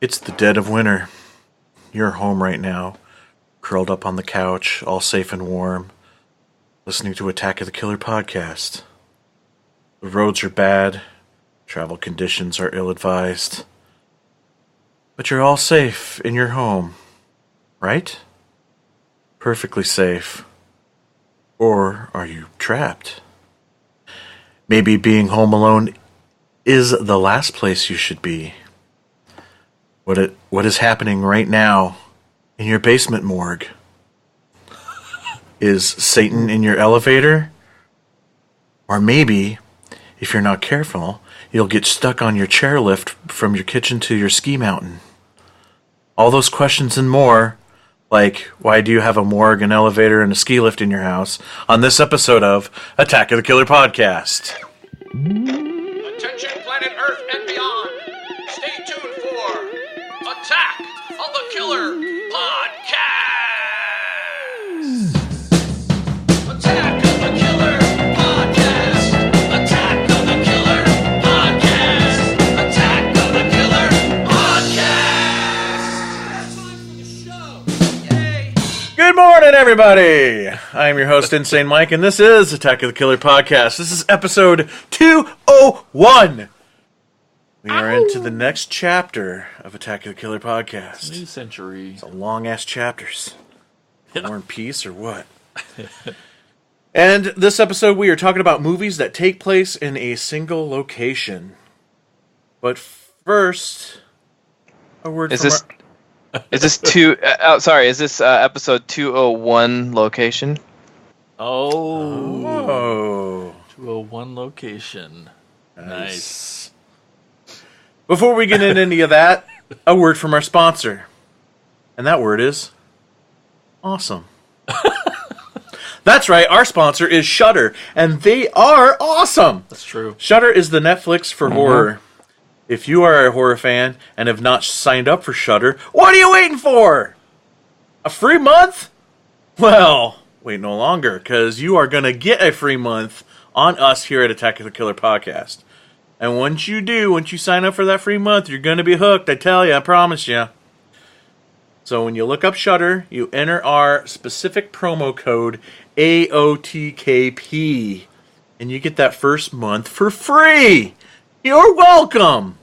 It's the dead of winter. You're home right now, curled up on the couch, all safe and warm, listening to Attack of the Killer podcast. The roads are bad, travel conditions are ill-advised, but you're all safe in your home, right? Perfectly safe. Or are you trapped? Maybe being home alone is the last place you should be. What is happening right now in your basement morgue? Is Satan in your elevator? Or maybe, if you're not careful, you'll get stuck on your chairlift from your kitchen to your ski mountain. All those questions and more, like why do you have a morgue, an elevator, and a ski lift in your house, on this episode of Attack of the Killer podcast. Attention planet Earth and beyond. Stay tuned for Attack of the Killer podcast. Attack of the Killer podcast. Attack of the Killer podcast. Attack of the Killer podcast. Yay. Good morning, everybody! I'm your host, Insane Mike, and this is Attack of the Killer podcast. This is episode 201. We are into the next chapter of Attack of the Killer podcast. New century. It's a long-ass chapters. War and Peace or what? And this episode we are talking about movies that take place in a single location. But first, a word Is from this is this two? Is this episode 201 location? Oh. Oh. 201 location. Nice. Before we get into any of that, a word from our sponsor. And that word is awesome. That's right, our sponsor is Shudder, and they are awesome. That's true. Shudder is the Netflix for horror. If you are a horror fan and have not signed up for Shudder, what are you waiting for? A free month? Well, wait no longer, because you are going to get a free month on us here at Attack of the Killer podcast. And once you sign up for that free month, you're going to be hooked, I tell you, I promise you. So when you look up Shudder, you enter our specific promo code AOTKP, and you get that first month for free. You're welcome.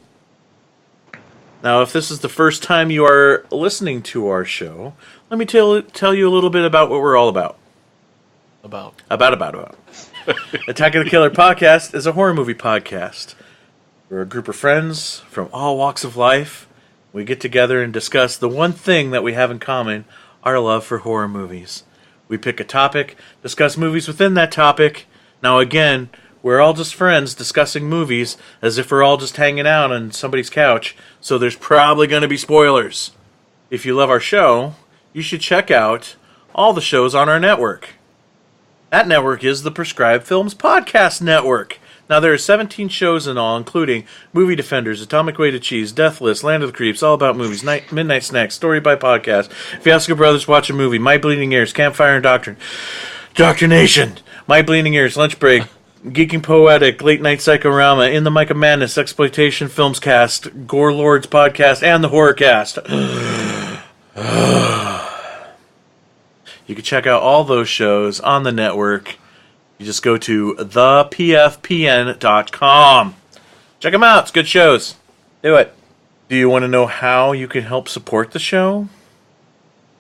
Now, if this is the first time you are listening to our show, let me tell you a little bit about what we're all about. About. Attack of the Killer podcast is a horror movie podcast. We're a group of friends from all walks of life. We get together and discuss the one thing that we have in common, our love for horror movies. We pick a topic, discuss movies within that topic. Now again, we're all just friends discussing movies as if we're all just hanging out on somebody's couch, so there's probably going to be spoilers. If you love our show, you should check out all the shows on our network. That network is the Prescribed Films Podcast Network. Now, there are 17 shows in all, including Movie Defenders, Atomic Way to Cheese, Death List, Land of the Creeps, All About Movies, Midnight Snacks, Story by Podcast, Fiasco Brothers Watch a Movie, My Bleeding Ears, Campfire and Doctrine, Doctrination, My Bleeding Ears, Lunch Break, Geeking Poetic, Late Night Psychorama, In the Mic of Madness, Exploitation Films Cast, Gore Lords Podcast, and the Horror Cast. You can check out all those shows on the network. You just go to thepfpn.com. Check them out. It's good shows. Do it. Do you want to know how you can help support the show?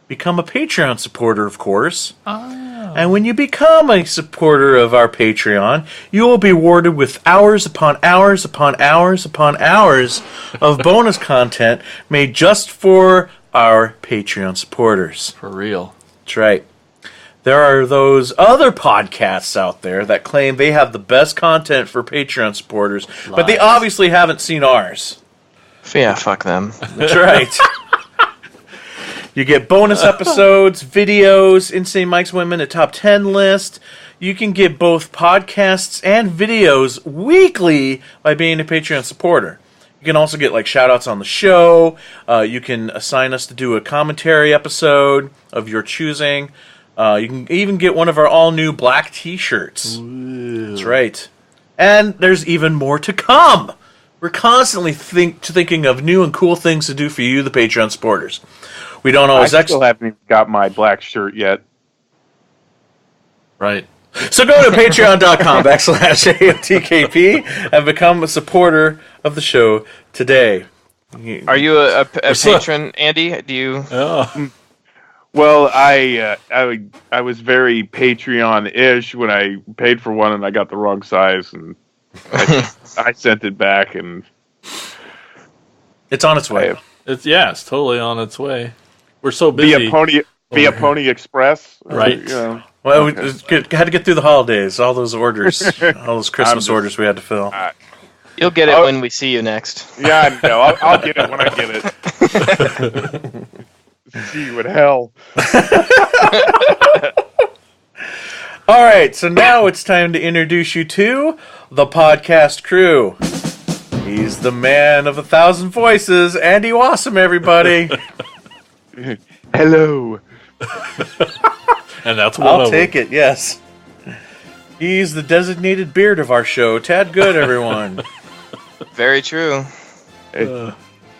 Become a Patreon supporter, of course. Oh. And when you become a supporter of our Patreon, you will be rewarded with hours upon hours upon hours upon hours of bonus content made just for our Patreon supporters. For real. That's right. There are those other podcasts out there that claim they have the best content for Patreon supporters, but they Lies. obviously haven't seen ours. Yeah, fuck them. That's right. You get bonus episodes, videos, Insane Mike's Women, a top 10 list. You can get both podcasts and videos weekly by being a Patreon supporter. You can also get shout-outs on the show. You can assign us to do a commentary episode of your choosing. You can even get one of our all-new black t-shirts. Ooh. That's right. And there's even more to come. we're constantly thinking of new and cool things to do for you, the Patreon supporters. We don't I always still haven't even got my black shirt yet. Right. So go to patreon.com/AOTKP and become a supporter of the show today. Are you a patron, Andy? Do you? Oh. Well, I was very Patreon-ish when I paid for one and I got the wrong size, and I sent it back, and It's on its way. It's totally on its way. We're so busy. via Pony Express, Right. You know, Well, we had to get through the holidays, all those orders, all those Christmas orders we had to fill. You'll get it Oh. when we see you next. yeah, I know. I'll get it when I get it. See you in hell. All right, so now it's time to introduce you to the podcast crew. He's the man of 1,000 voices, Andy Wassum, everybody. Hello. And that's one I'll of take it, yes. He's the designated beard of our show, Tad Good, everyone. Very true. them.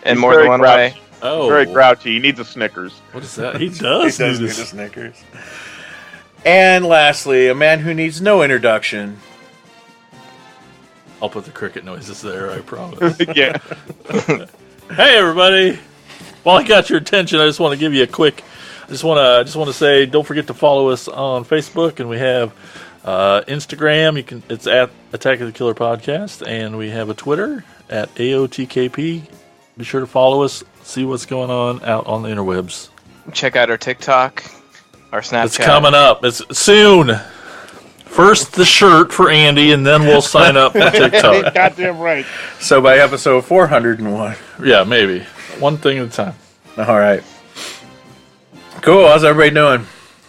In He's more than very one grouchy. way. Oh. Very grouchy. He needs a Snickers. What is that? He He does. does need need to- a Snickers. And lastly, a man who needs no introduction. I'll put the cricket noises there, I promise. Yeah. Hey everybody! While I got your attention, I just want to give you a quick. I just want to say, don't forget to follow us on Facebook, and we have Instagram. It's at Attack of the Killer Podcast, and we have a Twitter at AOTKP. Be sure to follow us. See what's going on out on the interwebs. Check out our TikTok, our Snapchat. It's coming up. It's soon. First the shirt for Andy, and then we'll sign up for TikTok. Goddamn right. So by episode 401. Yeah, maybe one thing at a time. All right. Cool. How's everybody doing?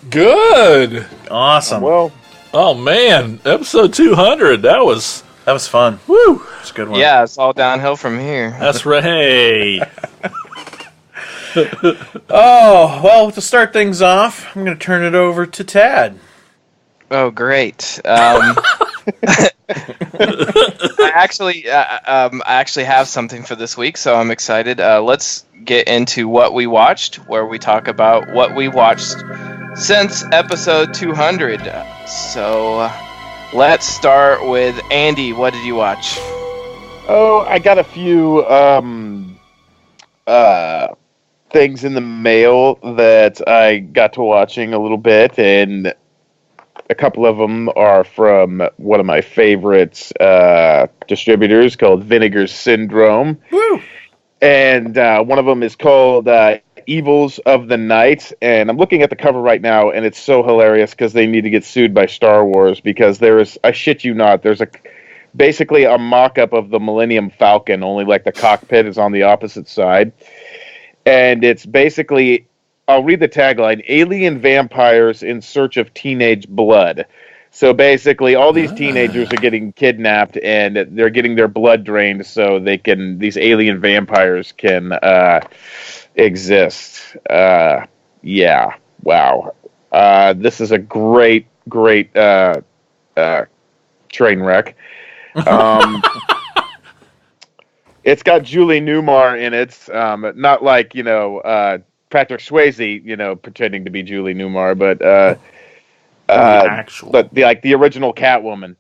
Good. Awesome. Well, Oh man, episode 200. That was That was fun. woo. It's a good one. Yeah, it's all downhill from here. That's right. Hey. Oh, well, to start things off, I'm going to turn it over to Tad. Oh, great. I actually have something for this week, so I'm excited. Let's get into what we watched, where we talk about what we watched since episode 200. So let's start with Andy. What did you watch? oh, I got a few things in the mail that I got to watching a little bit, and a couple of them are from one of my favorite distributors called Vinegar Syndrome. Woo! And one of them is called Evils of the Night. And I'm looking at the cover right now, and it's so hilarious because they need to get sued by Star Wars, because there is, I shit you not, there's basically a mock-up of the Millennium Falcon, only like the cockpit is on the opposite side. And it's basically, I'll read the tagline: alien vampires in search of teenage blood. So basically, all these teenagers are getting kidnapped, and they're getting their blood drained so these alien vampires can exist. Yeah, wow. This is a great train wreck. It's got Julie Newmar in it. Not like, Patrick Swayze, pretending to be Julie Newmar, but Actual. but the original Catwoman.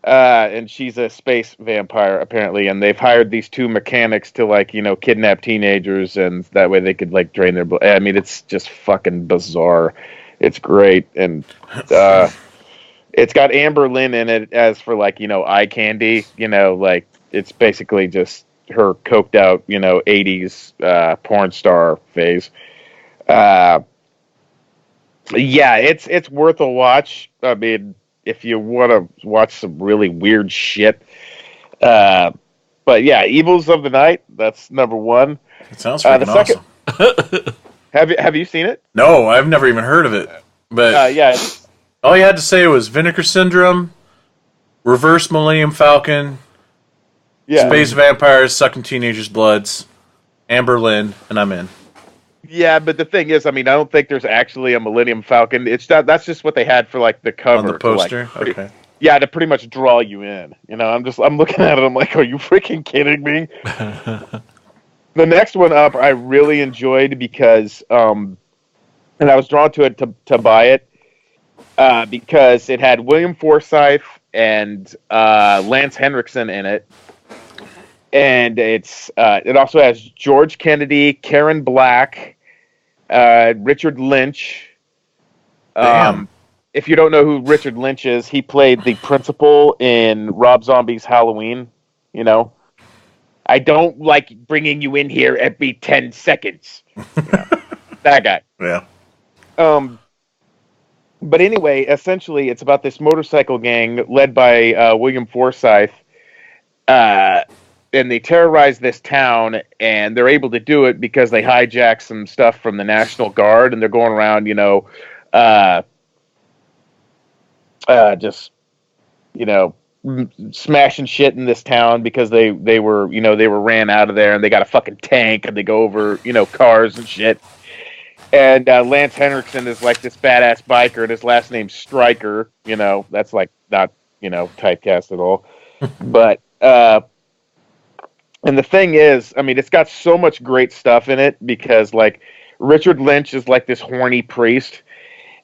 And she's a space vampire apparently, and they've hired these two mechanics to kidnap teenagers, and that way they could drain their blood. I mean, it's just fucking bizarre. It's great, and it's got Amber Lynn in it as for eye candy. It's basically just her coked out 80s porn star phase. Yeah, it's worth a watch. I mean, if you want to watch some really weird shit. But yeah, Evils of the Night, that's number one. It sounds freaking the awesome. Have you seen it? No, I've never even heard of it. But Yeah. all you had to say was Vinegar Syndrome, Reverse Millennium Falcon, Yeah. Space Vampires Sucking Teenagers' Bloods, Amber Lynn, and I'm in. Yeah, but the thing is, I mean, I don't think there's actually a Millennium Falcon. That's just what they had for the cover. On the poster? To, Okay. yeah, to pretty much draw you in. You know, I'm looking at it. I'm like, are you freaking kidding me? The next one up, I really enjoyed because, and I was drawn to it to buy it because it had William Forsythe and Lance Henriksen in it, and it also has George Kennedy, Karen Black, Richard Lynch. Damn. If you don't know who Richard Lynch is, he played the principal in Rob Zombie's Halloween. You know, I don't like bringing you in here every 10 seconds. Yeah, that guy. Yeah. But anyway, essentially, it's about this motorcycle gang led by William Forsythe, and they terrorize this town, and they're able to do it because they hijack some stuff from the National Guard, and they're going around, just smashing shit in this town because they were ran out of there, and they got a fucking tank, and they go over cars and shit. And Lance Henriksen is like this badass biker, and his last name's Stryker. That's like not typecast at all. But and the thing is, I mean, it's got so much great stuff in it because like Richard Lynch is like this horny priest,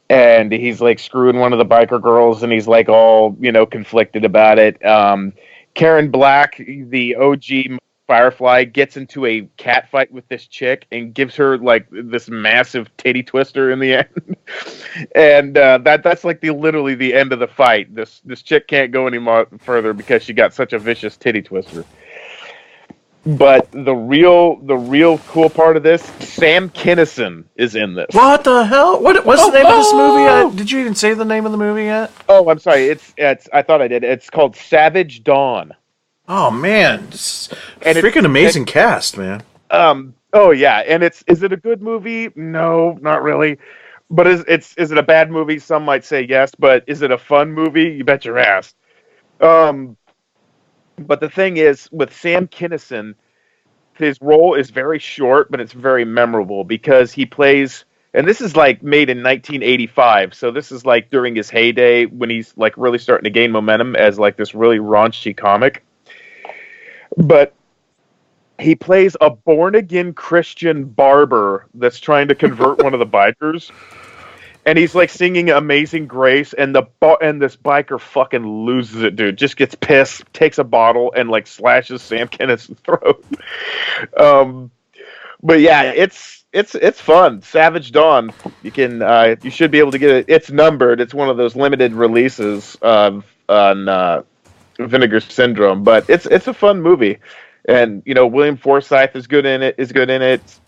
and he's like screwing one of the biker girls, and he's like all conflicted about it. Karen Black, the OG Firefly, gets into a cat fight with this chick and gives her like this massive titty twister in the end, and that's like literally the end of the fight. This chick can't go any more further because she got such a vicious titty twister. But the real cool part of this, Sam Kinison is in this. What the hell? What's the name of this movie? Did you even say the name of the movie yet? Oh, I'm sorry. It's I thought I did. It's called Savage Dawn. Oh man, freaking amazing cast, man. Oh yeah, and is it a good movie? No, not really. But is it a bad movie? Some might say yes. But is it a fun movie? You bet your ass. But the thing is, with Sam Kinison, his role is very short, but it's very memorable because he plays, and this is like made in 1985, so this is like during his heyday when he's like really starting to gain momentum as like this really raunchy comic. But he plays a born-again Christian barber that's trying to convert one of the bikers. And he's like singing Amazing Grace, and this biker fucking loses it, dude. Just gets pissed, takes a bottle, and like slashes Sam Kinison's throat. But yeah, it's fun. Savage Dawn. You should be able to get it. It's numbered. It's one of those limited releases on Vinegar Syndrome, but it's a fun movie. And William Forsythe is good in it.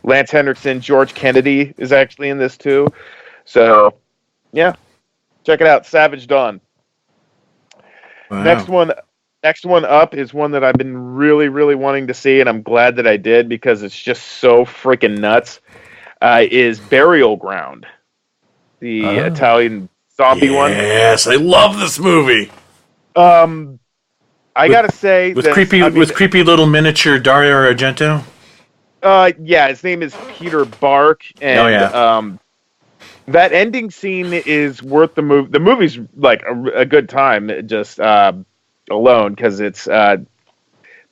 Lance Henriksen, George Kennedy is actually in this too. So, yeah, check it out. Savage Dawn. Wow. Next one up is one that I've been really, really wanting to see, and I'm glad that I did because it's just so freaking nuts. Is Burial Ground, the Italian zombie one? Yes, I love this movie. I gotta say, With creepy little miniature Dario Argento. Yeah, his name is Peter Bark, and that ending scene is worth the movie. The movie's like a good time, just alone because it's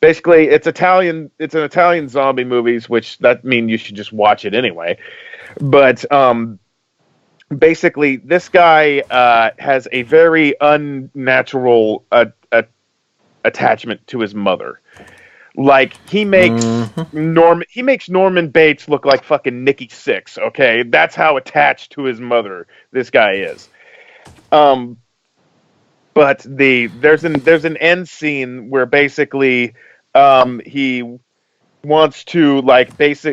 basically it's Italian. It's an Italian zombie movies, which that means you should just watch it anyway. But basically, this guy has a very unnatural attachment to his mother. Like he makes Norman Bates look like fucking Nikki Sixx. Okay, that's how attached to his mother this guy is. But there's an end scene where basically he wants to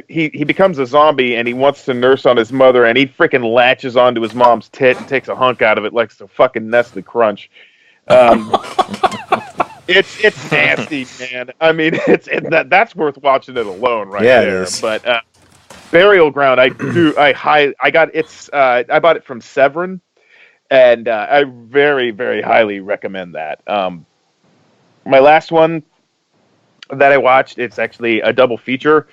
he becomes a zombie and he wants to nurse on his mother, and he freaking latches onto his mom's tit and takes a hunk out of it like it's a fucking Nestle Crunch. It's nasty, man. I mean, that's worth watching it alone, right there. It is. But Burial Ground, I bought it from Severin, and I very, very highly recommend that. My last one that I watched. It's actually a double feature.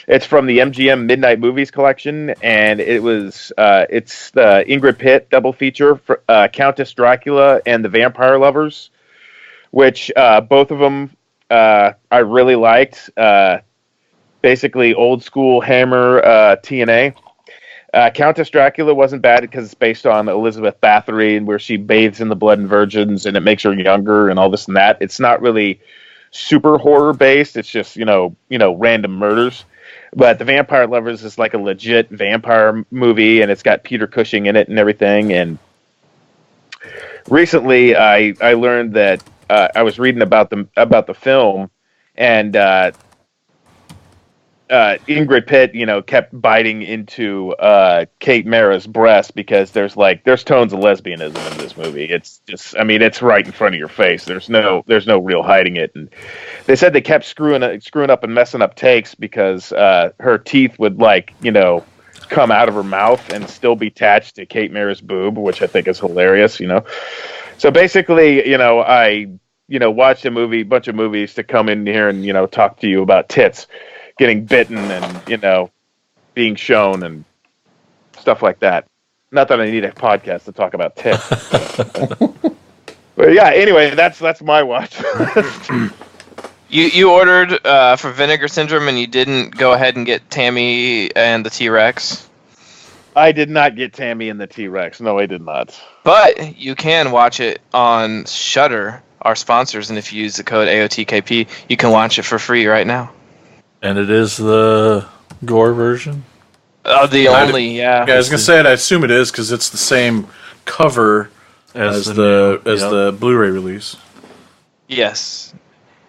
It's from the MGM Midnight Movies collection, and it's the Ingrid Pitt double feature for Countess Dracula and the Vampire Lovers, which both of them I really liked. Basically, old school Hammer TNA. Countess Dracula wasn't bad because it's based on Elizabeth Bathory, and where she bathes in the blood and virgins, and it makes her younger, and all this and that. It's not really super horror based. It's just random murders. But the Vampire Lovers is like a legit vampire movie, and it's got Peter Cushing in it and everything. And recently, I learned that I was reading about the film, and Ingrid Pitt, kept biting into Kate Mara's breast because there's tones of lesbianism in this movie. It's just, it's right in front of your face. There's no real hiding it. And they said they kept screwing up and messing up takes because her teeth would come out of her mouth and still be attached to Kate Mara's boob, which I think is hilarious. So basically, I watched a bunch of movies to come in here and talk to you about tits getting bitten and being shown and stuff like that. Not that I need a podcast to talk about tits. But yeah, anyway, that's my watch. You ordered for Vinegar Syndrome, and you didn't go ahead and get Tammy and the T-Rex. I did not get Tammy and the T-Rex. No, I did not. But you can watch it on Shudder, our sponsors, and if you use the code AOTKP, you can watch it for free right now. And it is the gore version? Oh, yeah. I was gonna say it. I assume it is because it's the same cover as the Blu-ray release. Yes,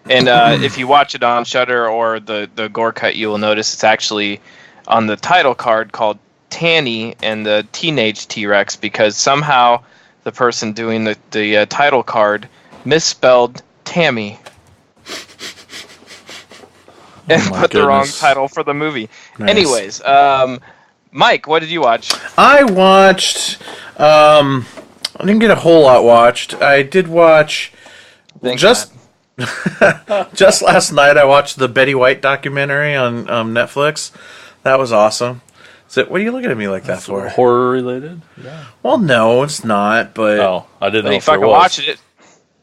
and if you watch it on Shudder or the gore cut, you will notice it's actually on the title card called Tanny and the Teenage T-Rex because somehow the person doing the title card misspelled Tammy. And put the wrong title for the movie. Nice. Anyways, Mike, what did you watch? I watched. I didn't get a whole lot watched. I did watch. Just last night, I watched the Betty White documentary on Netflix. That was awesome. What are you looking at me like that for? Horror related? Yeah. Well, no, it's not. But I didn't know if it was. Watched it.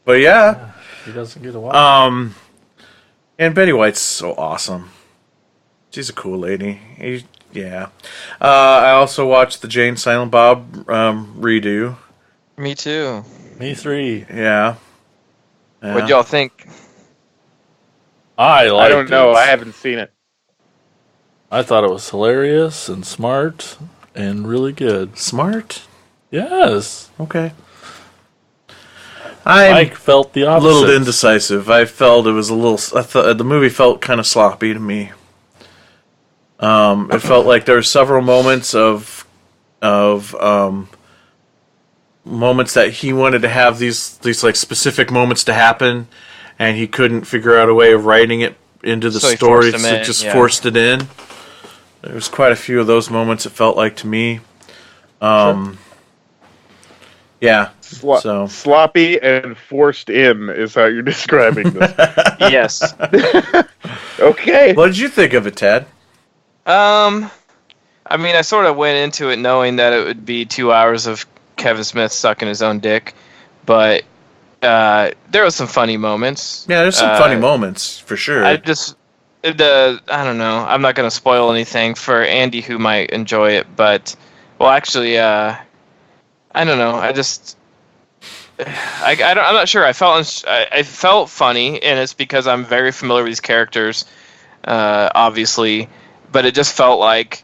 But yeah, he doesn't get to watch. And Betty White's so awesome. She's a cool lady. Yeah. I also watched the Jane Silent Bob redo. Me too. Me three. Yeah. What'd y'all think? I don't know. I haven't seen it. I thought it was hilarious and smart and really good. Smart? Yes. Okay. Mike felt the opposite. A little indecisive. I felt it was a little. I thought the movie felt kind of sloppy to me. It felt like there were several moments of moments that he wanted to have these like specific moments to happen, and he couldn't figure out a way of writing it into the story, so it just forced it in. There was quite a few of those moments. It felt like to me. Sure. Yeah. Sloppy and forced in is how you're describing this. Yes. Okay. What did you think of it, Ted? I sort of went into it knowing that it would be 2 hours of Kevin Smith sucking his own dick, but there was some funny moments. Yeah, there's some funny moments for sure. I don't know. I'm not going to spoil anything for Andy who might enjoy it, but I don't know. I'm not sure. I felt funny, and it's because I'm very familiar with these characters, obviously. But it just felt like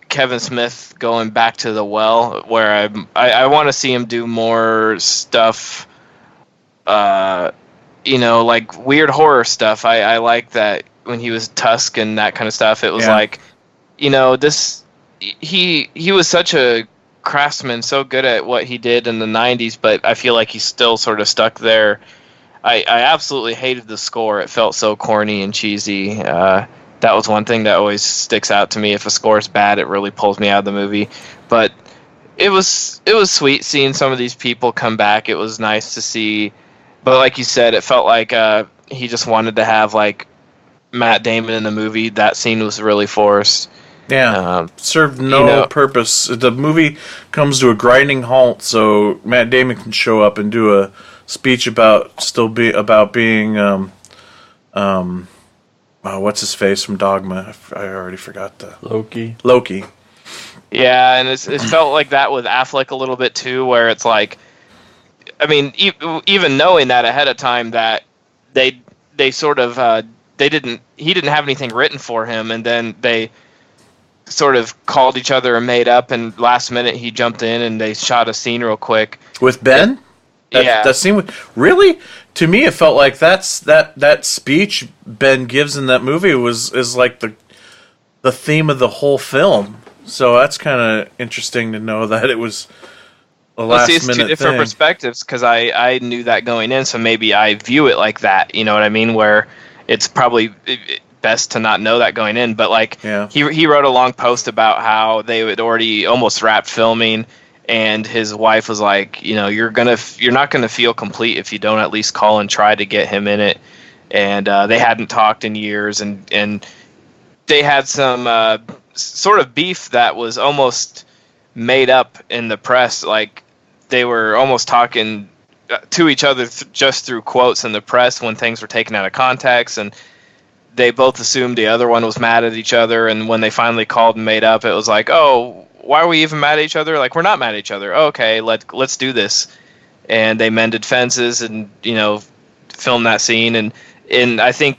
Kevin Smith going back to the well, where I want to see him do more stuff. Like weird horror stuff. I like that when he was Tusk and that kind of stuff. It was like, this. He was such a craftsman, so good at what he did in the 90s, but I feel like he's still sort of stuck there. I absolutely hated the score. It felt so corny and cheesy. That was one thing that always sticks out to me. If a score is bad, it really pulls me out of the movie. But it was sweet seeing some of these people come back. It was nice to see. But like you said, it felt like he just wanted to have like Matt Damon in the movie. That scene was really forced. Yeah, served no you know- purpose. The movie comes to a grinding halt, so Matt Damon can show up and do a speech about being what's his face from Dogma. I already forgot the Loki. Yeah, and it felt like that with Affleck a little bit too, where it's like, I mean, even knowing that ahead of time that they sort of he didn't have anything written for him, and then they sort of called each other and made up, and last minute he jumped in and they shot a scene real quick With Ben? Yeah. That scene really? To me it felt like that speech Ben gives in that movie is like the theme of the whole film. So that's kind of interesting to know that it was a last it's minute two different thing. perspectives, because I knew that going in, so maybe I view it like that, you know what I mean, where it's probably best to not know that going in, but like Yeah. he wrote a long post about how they had already almost wrapped filming, and his wife was like, you know, you're not gonna feel complete if you don't at least call and try to get him in it, and they hadn't talked in years, and they had some sort of beef that was almost made up in the press, like they were almost talking to each other just through quotes in the press when things were taken out of context, and they both assumed the other one was mad at each other, and when they finally called and made up, it was like, oh, why are we even mad at each other? Like, we're not mad at each other. Okay, let's do this. And they mended fences and, you know, filmed that scene, and I think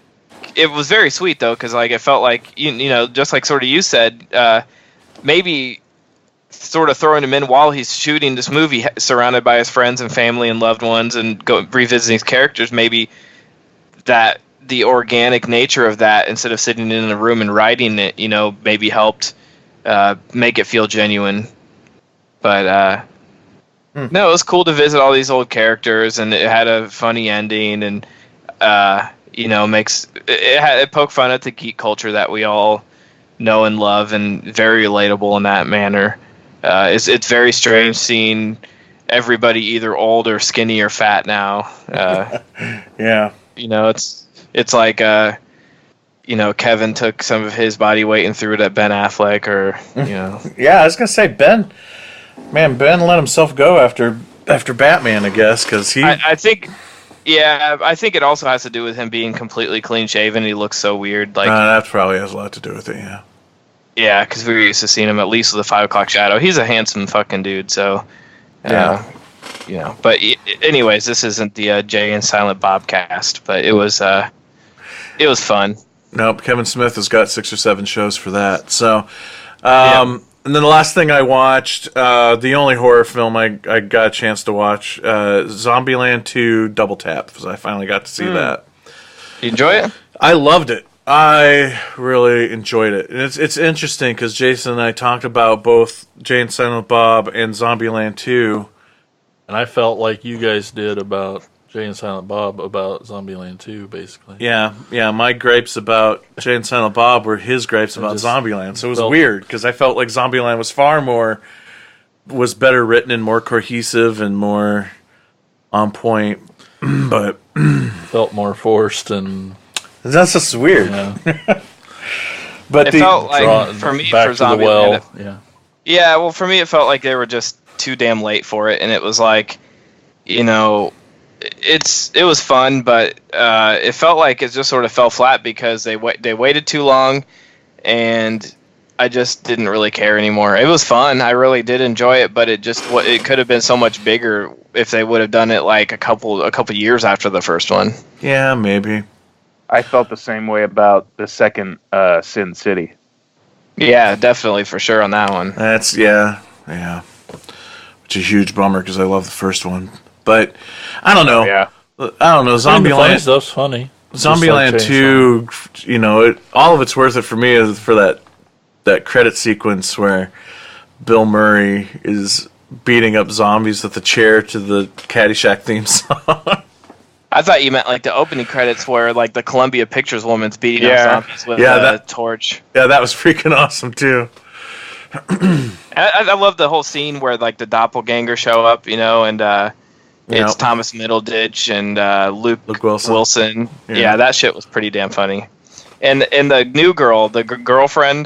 it was very sweet though, because like it felt like you know, just like sort of you said, maybe sort of throwing him in while he's shooting this movie, surrounded by his friends and family and loved ones, and revisiting his characters, maybe that the organic nature of that, instead of sitting in a room and writing it, you know, maybe helped make it feel genuine. But no, it was cool to visit all these old characters, and it had a funny ending, and you know, it poked fun at the geek culture that we all know and love, and very relatable in that manner. It's very strange seeing everybody either old or skinny or fat now. Yeah. You know, it's like you know, Kevin took some of his body weight and threw it at Ben Affleck, or you know. Yeah, I was gonna say Ben let himself go after Batman, I guess, because he. I think, yeah, I think it also has to do with him being completely clean shaven. He looks so weird, like that probably has a lot to do with it. Yeah. yeah, because we were used to seeing him at least with a 5 o'clock shadow. He's a handsome fucking dude, so Yeah. you know. But anyways, this isn't the Jay and Silent Bob cast, but it was fun. Nope, Kevin Smith has got 6 or 7 shows for that. So, and then the last thing I watched, the only horror film I got a chance to watch, Zombieland 2 Double Tap, because I finally got to see that. You enjoy it? I loved it. I really enjoyed it. And it's interesting because Jason and I talked about both Jay and Silent Bob and Zombieland 2. And I felt like you guys did about Jay and Silent Bob about Zombieland 2, basically. Yeah, my gripes about Jay and Silent Bob were his gripes about just Zombieland. So it was felt- weird because I felt like Zombieland was better written and more cohesive and more on point. But Felt more forced and that's just weird. But It the felt like drawn for me back for to the Zombieland. well. Yeah. Yeah, well, for me, it felt like they were just too damn late for it, and it was like, you know, it was fun, but it felt like it just sort of fell flat because they waited too long, and I just didn't really care anymore. It was fun, I really did enjoy it, but it could have been so much bigger if they would have done it like a couple years after the first one. yeah, maybe. I felt the same way about the second Sin City. Yeah, definitely for sure on that one. That's yeah. Which is a huge bummer because I love the first one. But I don't know. Yeah. I don't know. The funny Zombieland. stuff's funny. Zombieland Just like 2, you know, all of it's worth it for me is for that credit sequence where Bill Murray is beating up zombies with a chair to the Caddyshack theme song. I thought you meant like the opening credits where like the Columbia Pictures woman's beating Yeah. up zombies with Yeah, a torch. Yeah, that was freaking awesome too. I love the whole scene where like the doppelganger show up, you know, and Yeah. It's Thomas Middleditch and Luke Wilson. Yeah. Yeah. that shit was pretty damn funny. And the new girl, the girlfriend,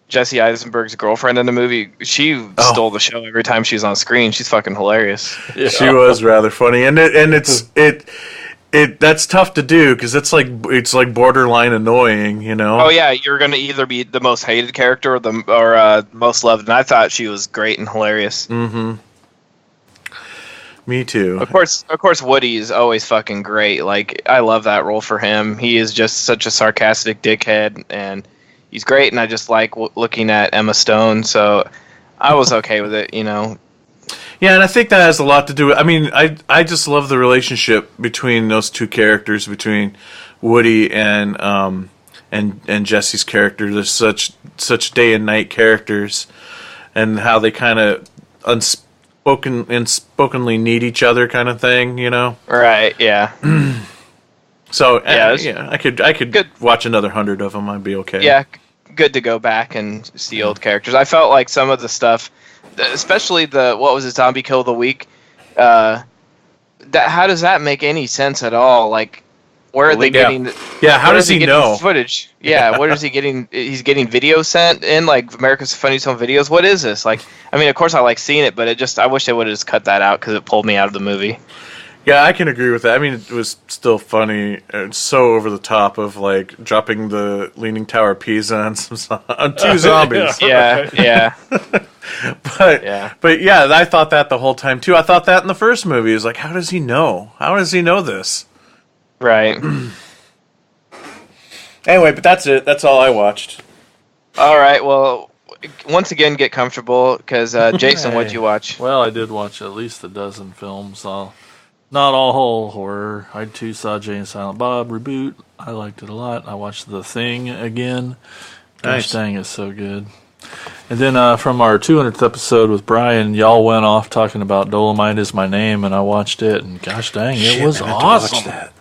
Jesse Eisenberg's girlfriend in the movie, she stole the show every time she's on screen. She's fucking hilarious. Yeah. She was rather funny, and that's tough to do because it's like borderline annoying, you know. Oh yeah, you're gonna either be the most hated character or most loved, and I thought she was great and hilarious. Mm-hmm. Me too. Of course, Woody is always fucking great. Like, I love that role for him. He is just such a sarcastic dickhead, and he's great. And I just like looking at Emma Stone, so I was okay with it, you know. Yeah, and I think that has a lot to do with. I mean, I just love the relationship between those two characters, between Woody and Jesse's character. They're such day and night characters, and how they kind of unspokenly need each other, kind of thing, you know. Right? Yeah. So Yeah, I could good. watch another 100 of them. I'd be okay. Yeah, good to go back and see old characters. I felt like some of the stuff, especially what was it, Zombie Kill of the Week? How does that make any sense at all? Like, where are they getting? How where does he getting know? footage? Yeah, what is he getting? He's getting video sent in, like America's Funniest Home Videos. What is this? Like, I mean, of course I like seeing it, but I wish they would have just cut that out because it pulled me out of the movie. Yeah, I can agree with that. I mean, it was still funny. It's so over the top of like dropping the Leaning Tower of Pisa on two zombies. Yeah. But yeah, I thought that the whole time too. I thought that in the first movie. It was like, how does he know? How does he know this? Right. Anyway, but that's it. That's all I watched. All right. Well, once again, get comfortable because Jason, what'd you watch? Well, I did watch at least a dozen films. Not all horror. I too saw Jay and Silent Bob reboot. I liked it a lot. I watched The Thing again. Nice. Gosh dang, it's so good. And then from our 200th episode with Brian, y'all went off talking about Dolomite Is My Name, and I watched it, and gosh dang, it was I have to watch awesome. that.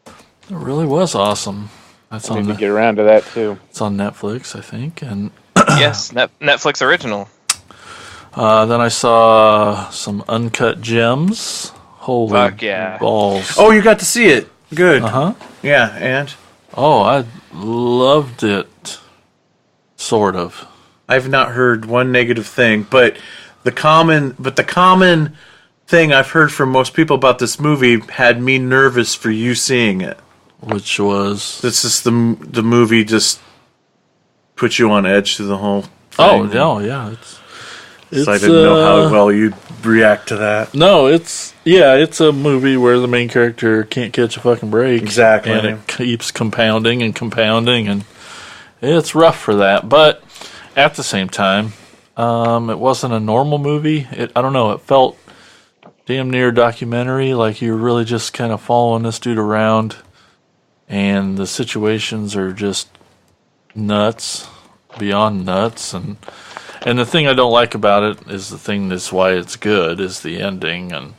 It really was awesome. That's I on need to get around to that too. it's on Netflix, I think. And Yes, Netflix original. then I saw some Uncut Gems. Holy Fuck yeah. balls! Oh, you got to see it. Good. Uh-huh. Yeah, and Oh, I loved it. Sort of. I've not heard one negative thing, but the common thing I've heard from most people about this movie had me nervous for you seeing it. Which was... This is the movie just put you on edge through the whole thing. Oh, no, yeah. So I didn't know how well you'd react to that. No, it's a movie where the main character can't catch a fucking break. Exactly. And it keeps compounding, and it's rough for that. But at the same time, it wasn't a normal movie. I don't know, it felt damn near documentary, like you're really just kind of following this dude around, and the situations are just nuts, beyond nuts, and the thing I don't like about it is the thing that's why it's good is the ending, and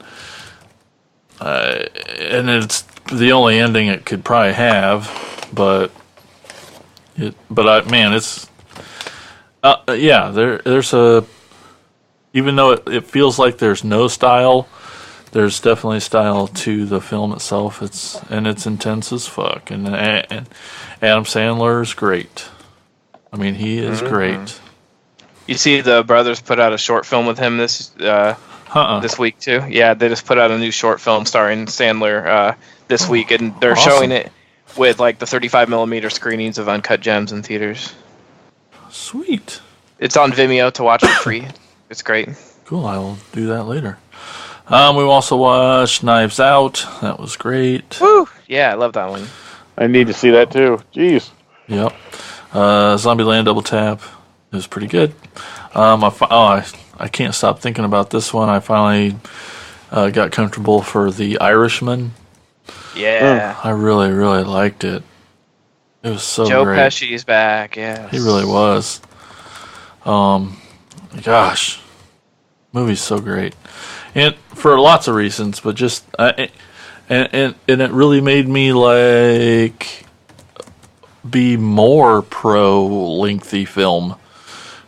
it's the only ending it could probably have, but it's there's a, even though it feels like there's no style, there's definitely style to the film itself. It's intense as fuck, and Adam Sandler is great. I mean, he is great. You see, the brothers put out a short film with him this week too. Yeah, they just put out a new short film starring Sandler this week, and they're awesome. showing it with like the 35mm screenings of Uncut Gems in theaters. Sweet. It's on Vimeo to watch for free. It's great. Cool, I will do that later. We also watched Knives Out. That was great. Woo! Yeah, I love that one. I need to see that too. Jeez. Yep. Zombieland Double Tap. It was pretty good. I can't stop thinking about this one. I finally got comfortable for The Irishman. Yeah. I really, really liked it. It was so Joe great. Pesci's back. Yeah. He really was. Gosh, movie's so great, and for lots of reasons, but just and it really made me like be more pro lengthy film.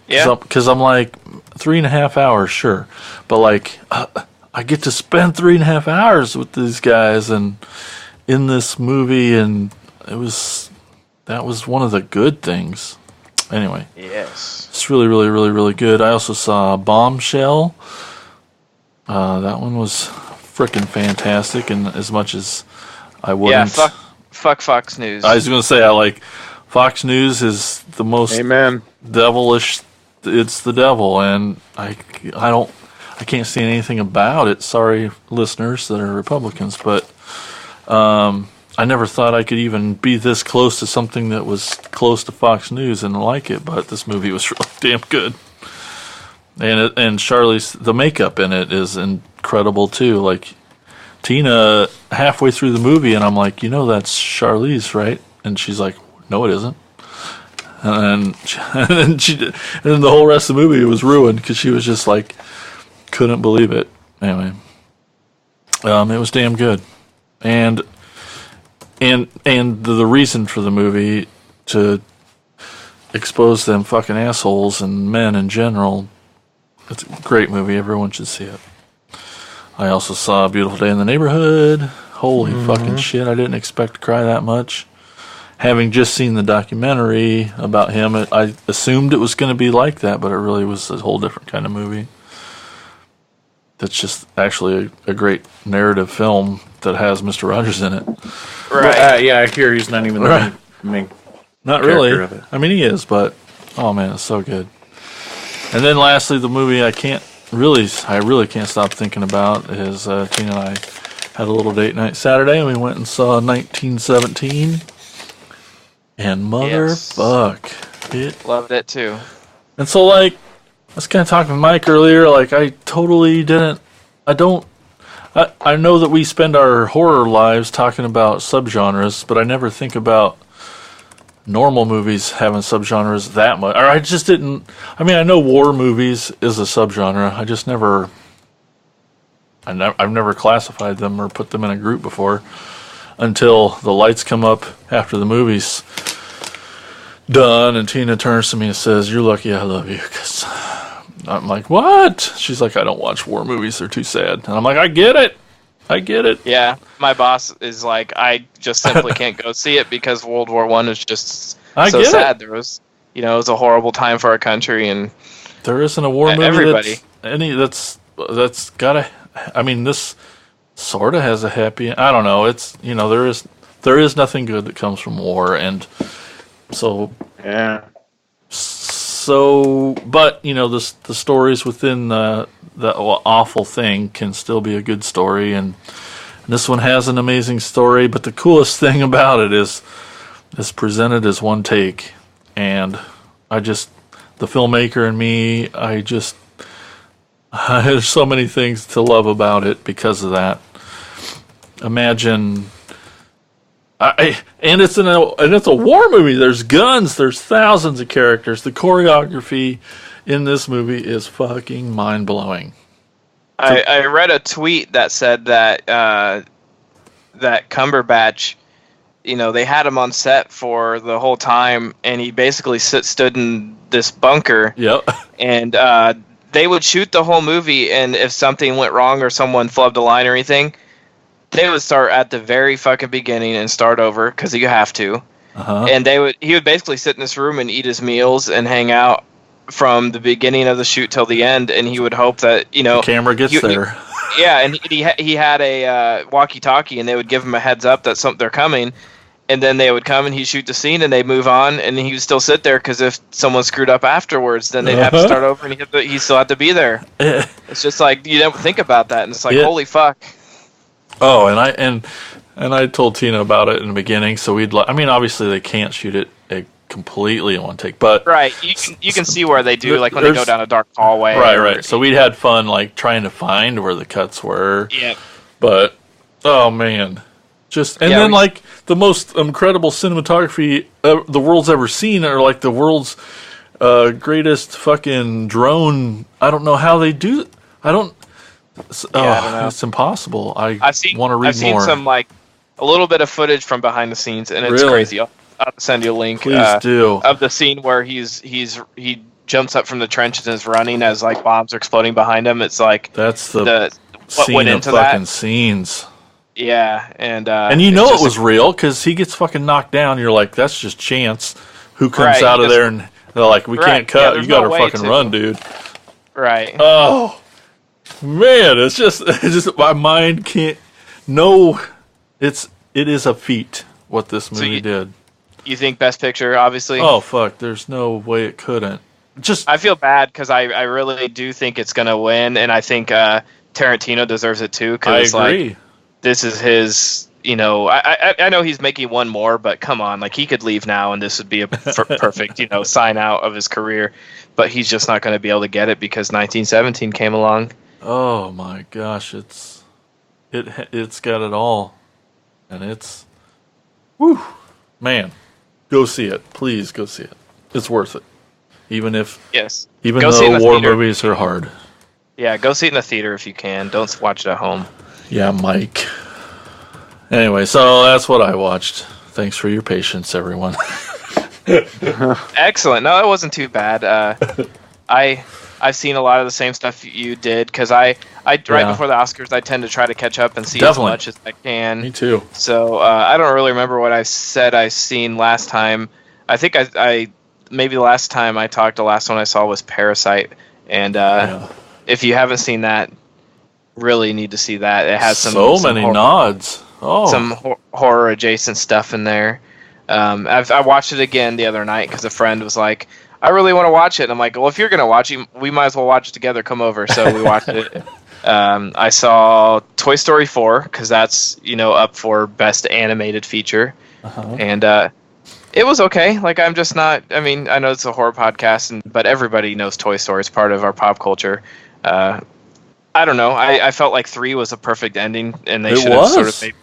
Yeah. Because I'm like 3.5 hours, sure, but like I get to spend 3.5 hours with these guys and in this movie, and that was one of the good things. Anyway, Yes. it's really, really, really, really good. I also saw Bombshell. That one was freaking fantastic, and as much as I wouldn't... Yeah, fuck Fox News. I was going to say, I like... Fox News is the most Amen. devilish. It's the devil, and I can't see anything about it. Sorry, listeners that are Republicans, but I never thought I could even be this close to something that was close to Fox News and like it. But this movie was really damn good, and the makeup in it is incredible too. Like Tina, halfway through the movie, and I'm like, that's Charlize, right? And she's like, no, it isn't. And then the whole rest of the movie was ruined because she was just like, couldn't believe it. Anyway, it was damn good, and the reason for the movie to expose them fucking assholes and men in general. It's a great movie. Everyone should see it. I also saw A Beautiful Day in the Neighborhood. Holy fucking shit! I didn't expect to cry that much. Having just seen the documentary about him, I assumed it was going to be like that, but it really was a whole different kind of movie. That's just actually a great narrative film that has Mr. Rogers in it. Right. Yeah, I hear he's not even Right. the main Not character really. of it. I mean, he is, but oh man, it's so good. And then lastly, the movie I really can't stop thinking about is Tina and I had a little date night Saturday, and we went and saw 1917. And Yes. motherfuck, it. Loved it too. And so, like, I was kind of talking to Mike earlier. Like, I totally didn't. I know that we spend our horror lives talking about subgenres, but I never think about normal movies having subgenres that much. Or I just didn't. I mean, I know war movies is a subgenre. I just never. I've never classified them or put them in a group before until the lights come up after the movie's done, and Tina turns to me and says, "You're lucky I love you." 'Cause I'm like, "What?" She's like, "I don't watch war movies. They're too sad." And I'm like, "I get it. Yeah, my boss is like, I just simply can't go see it because World War I is just I so get sad. it. There was, it was a horrible time for our country, and There isn't a war movie Everybody. that's got a. I mean, this sort of has a happy. I don't know. It's there is nothing good that comes from war, and so Yeah. but the stories within the awful thing can still be a good story, and this one has an amazing story. But the coolest thing about it is it's presented as one take, and the filmmaker and me, there's so many things to love about it because of that. Imagine. And it's a war movie. There's guns. There's thousands of characters. The choreography in this movie is fucking mind blowing. I read a tweet that said that that Cumberbatch, they had him on set for the whole time, and he basically stood in this bunker, Yep. and they would shoot the whole movie, and if something went wrong or someone flubbed a line or anything, they would start at the very fucking beginning and start over because you have to. Uh-huh. And he would basically sit in this room and eat his meals and hang out from the beginning of the shoot till the end, and he would hope that The camera gets there. Yeah, and he had a walkie-talkie, and they would give him a heads up that they're coming, and then they would come and he'd shoot the scene, and they'd move on, and he would still sit there because if someone screwed up afterwards, then they'd have to start over, and he still had to be there. It's just like you don't think about that, and it's like Yeah. holy fuck. Oh, and I told Tina about it in the beginning. So obviously they can't shoot it completely in one take, but Right, you can see where they do, like when they go down a dark hallway. right. So we'd had fun like trying to find where the cuts were. Yeah. But oh man, then like the most incredible cinematography the world's ever seen, or like the world's greatest fucking drone. I don't know how they do. I don't know. It's impossible. I want to read more. I've seen some like a little bit of footage from behind the scenes, and it's Really? crazy. I'll send you a link. Please do. Of the scene where he jumps up from the trenches and is running as like bombs are exploding behind him. It's like That's the what went into fucking that. scenes. Yeah, and You it's know it just was real because he gets fucking knocked down. You're like, that's just chance. Who comes Right, out he of there and they're like, we Right, can't yeah, cut. there's You got to no way fucking to. run, dude. right. Oh man, it's just my mind can't. No, it is a feat what this movie you- did. You think Best Picture, obviously? Oh fuck, there's no way it couldn't. Just I feel bad because I really do think it's gonna win, and I think Tarantino deserves it too. I Because agree. like this is his, I know he's making one more, but come on, like he could leave now, and this would be a perfect, sign out of his career. But he's just not going to be able to get it because 1917 came along. Oh my gosh, it's got it all, and whew, man, go see it, please go see it. It's worth it, even Yes. though Go see it in the war theater. movies are hard. Yeah, go see it in the theater if you can. Don't watch it at home. Yeah, Mike. Anyway, so that's what I watched. Thanks for your patience, everyone. Excellent. No, it wasn't too bad. I've seen a lot of the same stuff you did because right Yeah. before the Oscars, I tend to try to catch up and see Definitely. as much as I can. Me too. So I don't really remember what I said I seen last time. I think I maybe the last time I talked, the last one I saw was Parasite, and Yeah. if you haven't seen that, really need to see that. It has some many horror, nods. Oh, some horror adjacent stuff in there. I watched it again the other night because a friend was like, I really want to watch it. And I'm like, well, if you're going to watch it, we might as well watch it together. Come over. So we watched it. I saw Toy Story 4 because that's, up for Best Animated Feature. And it was okay. Like, I'm just not, I know it's a horror podcast, but everybody knows Toy Story is part of our pop culture. I don't know. I felt like 3 was a perfect ending, and they It should have sort was. of maybe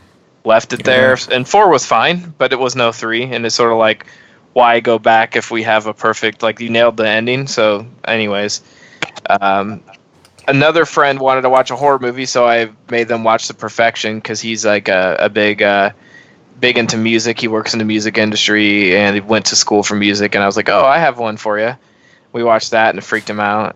left it there. And 4 was fine, but it was no 3, and it's sort of like, why go back if we have a perfect, like, you nailed the ending. So anyways, another friend wanted to watch a horror movie, so I made them watch The Perfection because he's like a big into music. He works in the music industry and he went to school for music, and I was like, oh, I have one for you. We watched that and it freaked him out.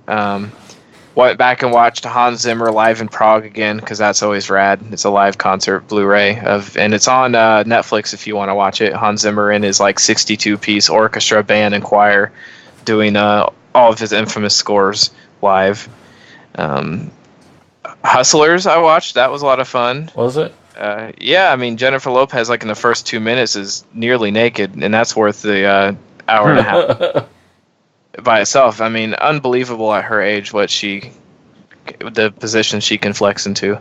Went back and watched Hans Zimmer live in Prague again because that's always rad. It's a live concert Blu-ray and it's on Netflix if you want to watch it. Hans Zimmer and his like 62-piece orchestra, band, and choir doing all of his infamous scores live. Hustlers I watched. That was a lot of fun. was it? Yeah, Jennifer Lopez, like in the first 2 minutes, is nearly naked, and that's worth the hour and a half by itself. Unbelievable at her age the position she can flex into.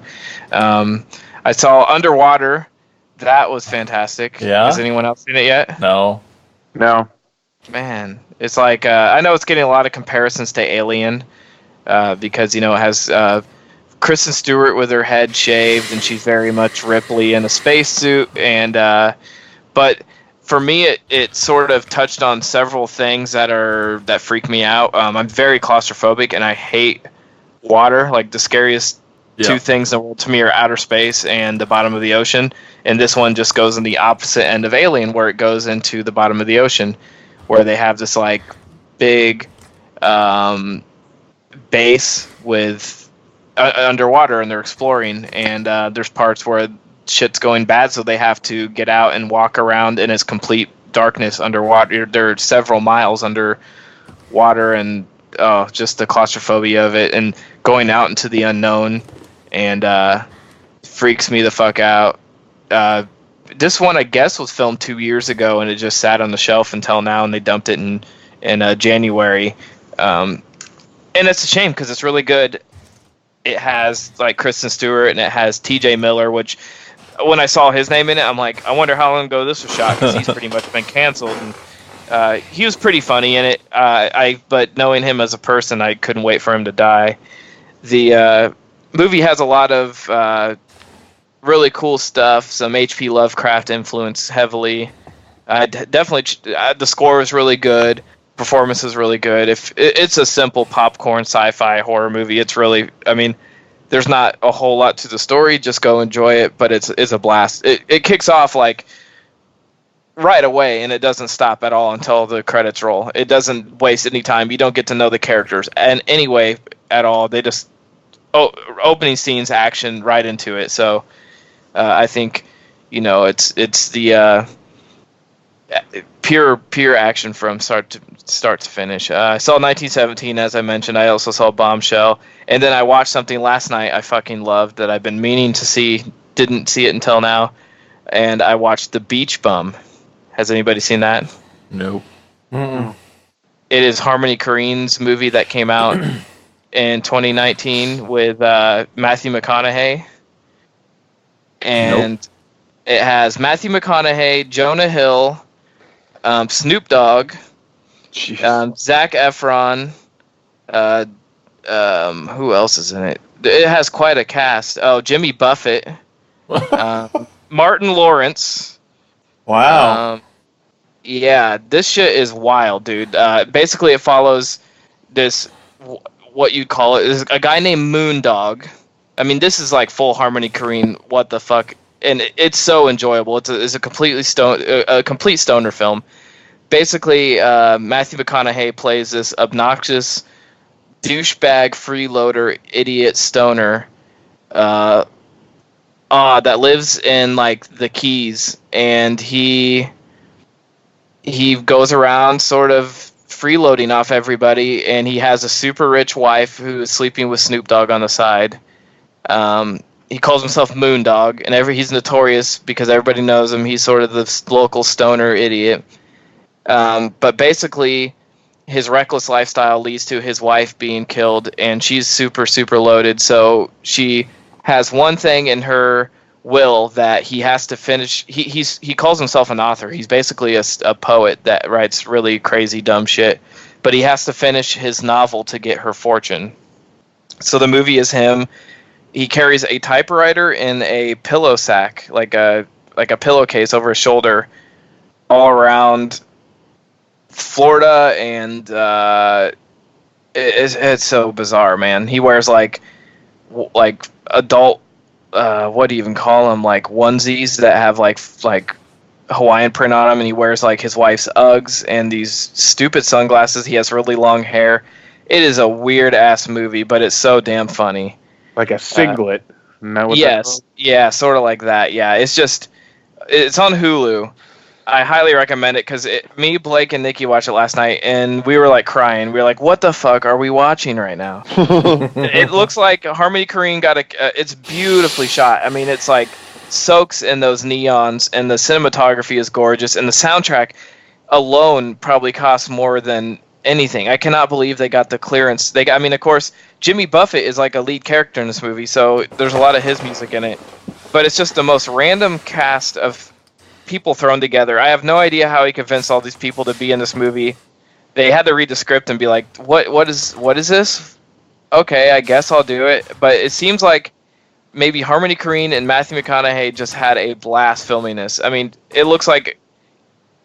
I saw Underwater. That was fantastic. Yeah? Has anyone else seen it yet? No. No. Man, it's like I know it's getting a lot of comparisons to Alien because it has Kristen Stewart with her head shaved and she's very much Ripley in a spacesuit, and but for me it sort of touched on several things that freak me out. I'm very claustrophobic and I hate water. Like the scariest two things in the world to me are outer space and the bottom of the ocean, and this one just goes in the opposite end of Alien where it goes into the bottom of the ocean where they have this like big base with underwater and they're exploring, and there's parts where shit's going bad so they have to get out and walk around in its complete darkness underwater. They're several miles underwater, and just the claustrophobia of it and going out into the unknown and freaks me the fuck out. This one I guess was filmed 2 years ago and it just sat on the shelf until now, and they dumped it in January, and it's a shame because it's really good. It has like Kristen Stewart and it has T.J. Miller, which when I saw his name in it, I'm like, I wonder how long ago this was shot because he's pretty much been canceled. And he was pretty funny in it. But knowing him as a person, I couldn't wait for him to die. The movie has a lot of really cool stuff. Some H.P. Lovecraft influence heavily. Definitely, the score is really good. Performance is really good. If it's a simple popcorn sci-fi horror movie, it's really, there's not a whole lot to the story. Just go enjoy it, but it's a blast. It kicks off like right away, and it doesn't stop at all until the credits roll. It doesn't waste any time. You don't get to know the characters and anyway at all. They just opening scenes action right into it. So I think it's the pure action from start to finish. I saw 1917, as I mentioned. I also saw Bombshell, and then I watched something last night I fucking loved that I've been meaning to see. Didn't see it until now, and I watched The Beach Bum. Has anybody seen that? Nope. It is Harmony Korine's movie that came out in 2019 with Matthew McConaughey, and it has Matthew McConaughey, Jonah Hill, Snoop Dogg, Zac Efron. Who else is in it? It has quite a cast. Oh, Jimmy Buffett, Martin Lawrence. Wow. Yeah, this shit is wild, dude. Basically, it follows this, what you'd call it, is a guy named Moondog. I mean, this is like full Harmony Korine, what the fuck, and it's so enjoyable. It's a complete stoner film. Basically, Matthew McConaughey plays this obnoxious douchebag, freeloader, idiot stoner that lives in like the Keys, and he goes around sort of freeloading off everybody, and he has a super rich wife who is sleeping with Snoop Dogg on the side. He calls himself Moondog, and he's notorious because everybody knows him. He's sort of the local stoner idiot. But basically, his reckless lifestyle leads to his wife being killed, and she's super, super loaded. So she has one thing in her will that he has to finish. He calls himself an author. He's basically a poet that writes really crazy, dumb shit. But he has to finish his novel to get her fortune. So the movie is him. He carries a typewriter in a pillow sack, like a pillowcase over his shoulder, all around Florida, and it's so bizarre, man. He wears like adult, what do you even call them, like onesies that have like Hawaiian print on them, and he wears like his wife's Uggs and these stupid sunglasses. He has really long hair. It is a weird ass movie, but it's so damn funny. Like a singlet. Yes, yeah, sort of like that. Yeah, it's on Hulu. I highly recommend it because me, Blake, and Nikki watched it last night, and we were like crying. We were like, "What the fuck are we watching right now?" It looks like Harmony Korine got it's beautifully shot. I mean, it's like soaks in those neons, and the cinematography is gorgeous, and the soundtrack alone probably costs more than anything. I cannot believe they got the clearance. I mean, of course, Jimmy Buffett is like a lead character in this movie, so there's a lot of his music in it. But it's just the most random cast of people thrown together. I have no idea how he convinced all these people to be in this movie. They had to read the script and be like, what is this? Okay, I guess I'll do it. But it seems like maybe Harmony Korine and Matthew McConaughey just had a blast filming this. I mean, it looks like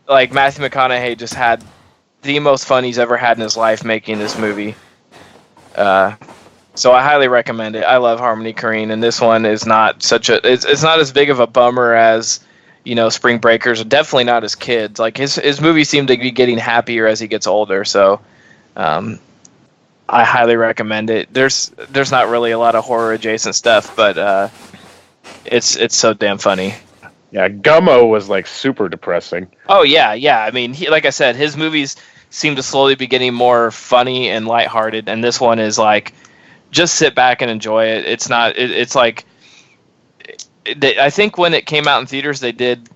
Matthew McConaughey just had the most fun he's ever had in his life making this movie. So I highly recommend it. I love Harmony Korine, and this one is not it's not as big of a bummer as, Spring Breakers. Definitely not as kids. Like his movies seem to be getting happier as he gets older. So, I highly recommend it. There's not really a lot of horror adjacent stuff, but it's so damn funny. Yeah, Gummo was like super depressing. Oh yeah. I mean, like I said, his movies seem to slowly be getting more funny and lighthearted, and this one is like, just sit back and enjoy it. It's not. It's like, I think when it came out in theaters, they did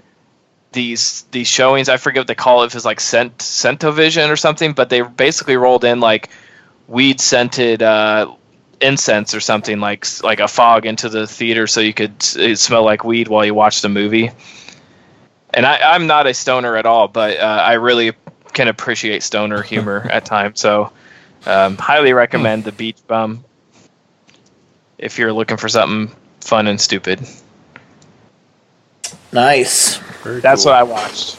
these showings. I forget what they call it. If it's like Scent-O-Vision or something, but they basically rolled in like weed scented incense or something, like a fog into the theater, so you could smell like weed while you watch the movie. And I'm not a stoner at all, but I really can appreciate stoner humor at times. So highly recommend The Beach Bum if you're looking for something fun and stupid. Nice. That's what I watched.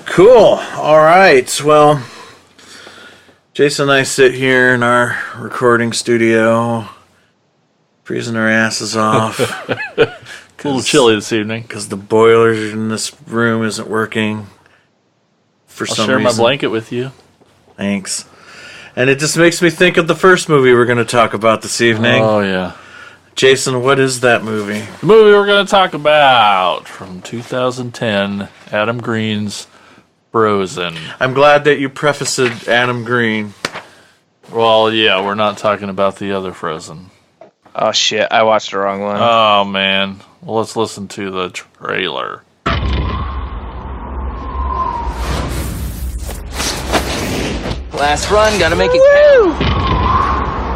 Cool. All right. Well, Jason and I sit here in our recording studio, freezing our asses off. A little chilly this evening. Because the boiler in this room isn't working for I'll some share reason. my blanket with you. Thanks. And it just makes me think of the first movie we're going to talk about this evening. Oh, yeah. Jason, what is that movie? The movie we're going to talk about from 2010, Adam Green's Frozen. I'm glad that you prefaced Adam Green. Well, yeah, we're not talking about the other Frozen. Oh shit! I watched the wrong one. Oh, man. Well, let's listen to the trailer. Last run, gotta make it count.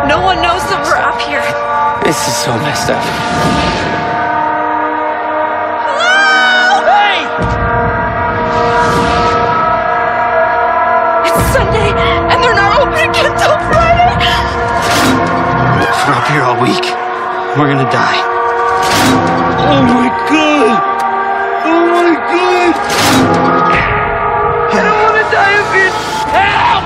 No one knows that we're up here. This is so messed up. It's Sunday, and they're not open again till Friday. If we're up here all week, we're gonna die. Oh my god! Oh my god! I don't want to die up here. Help!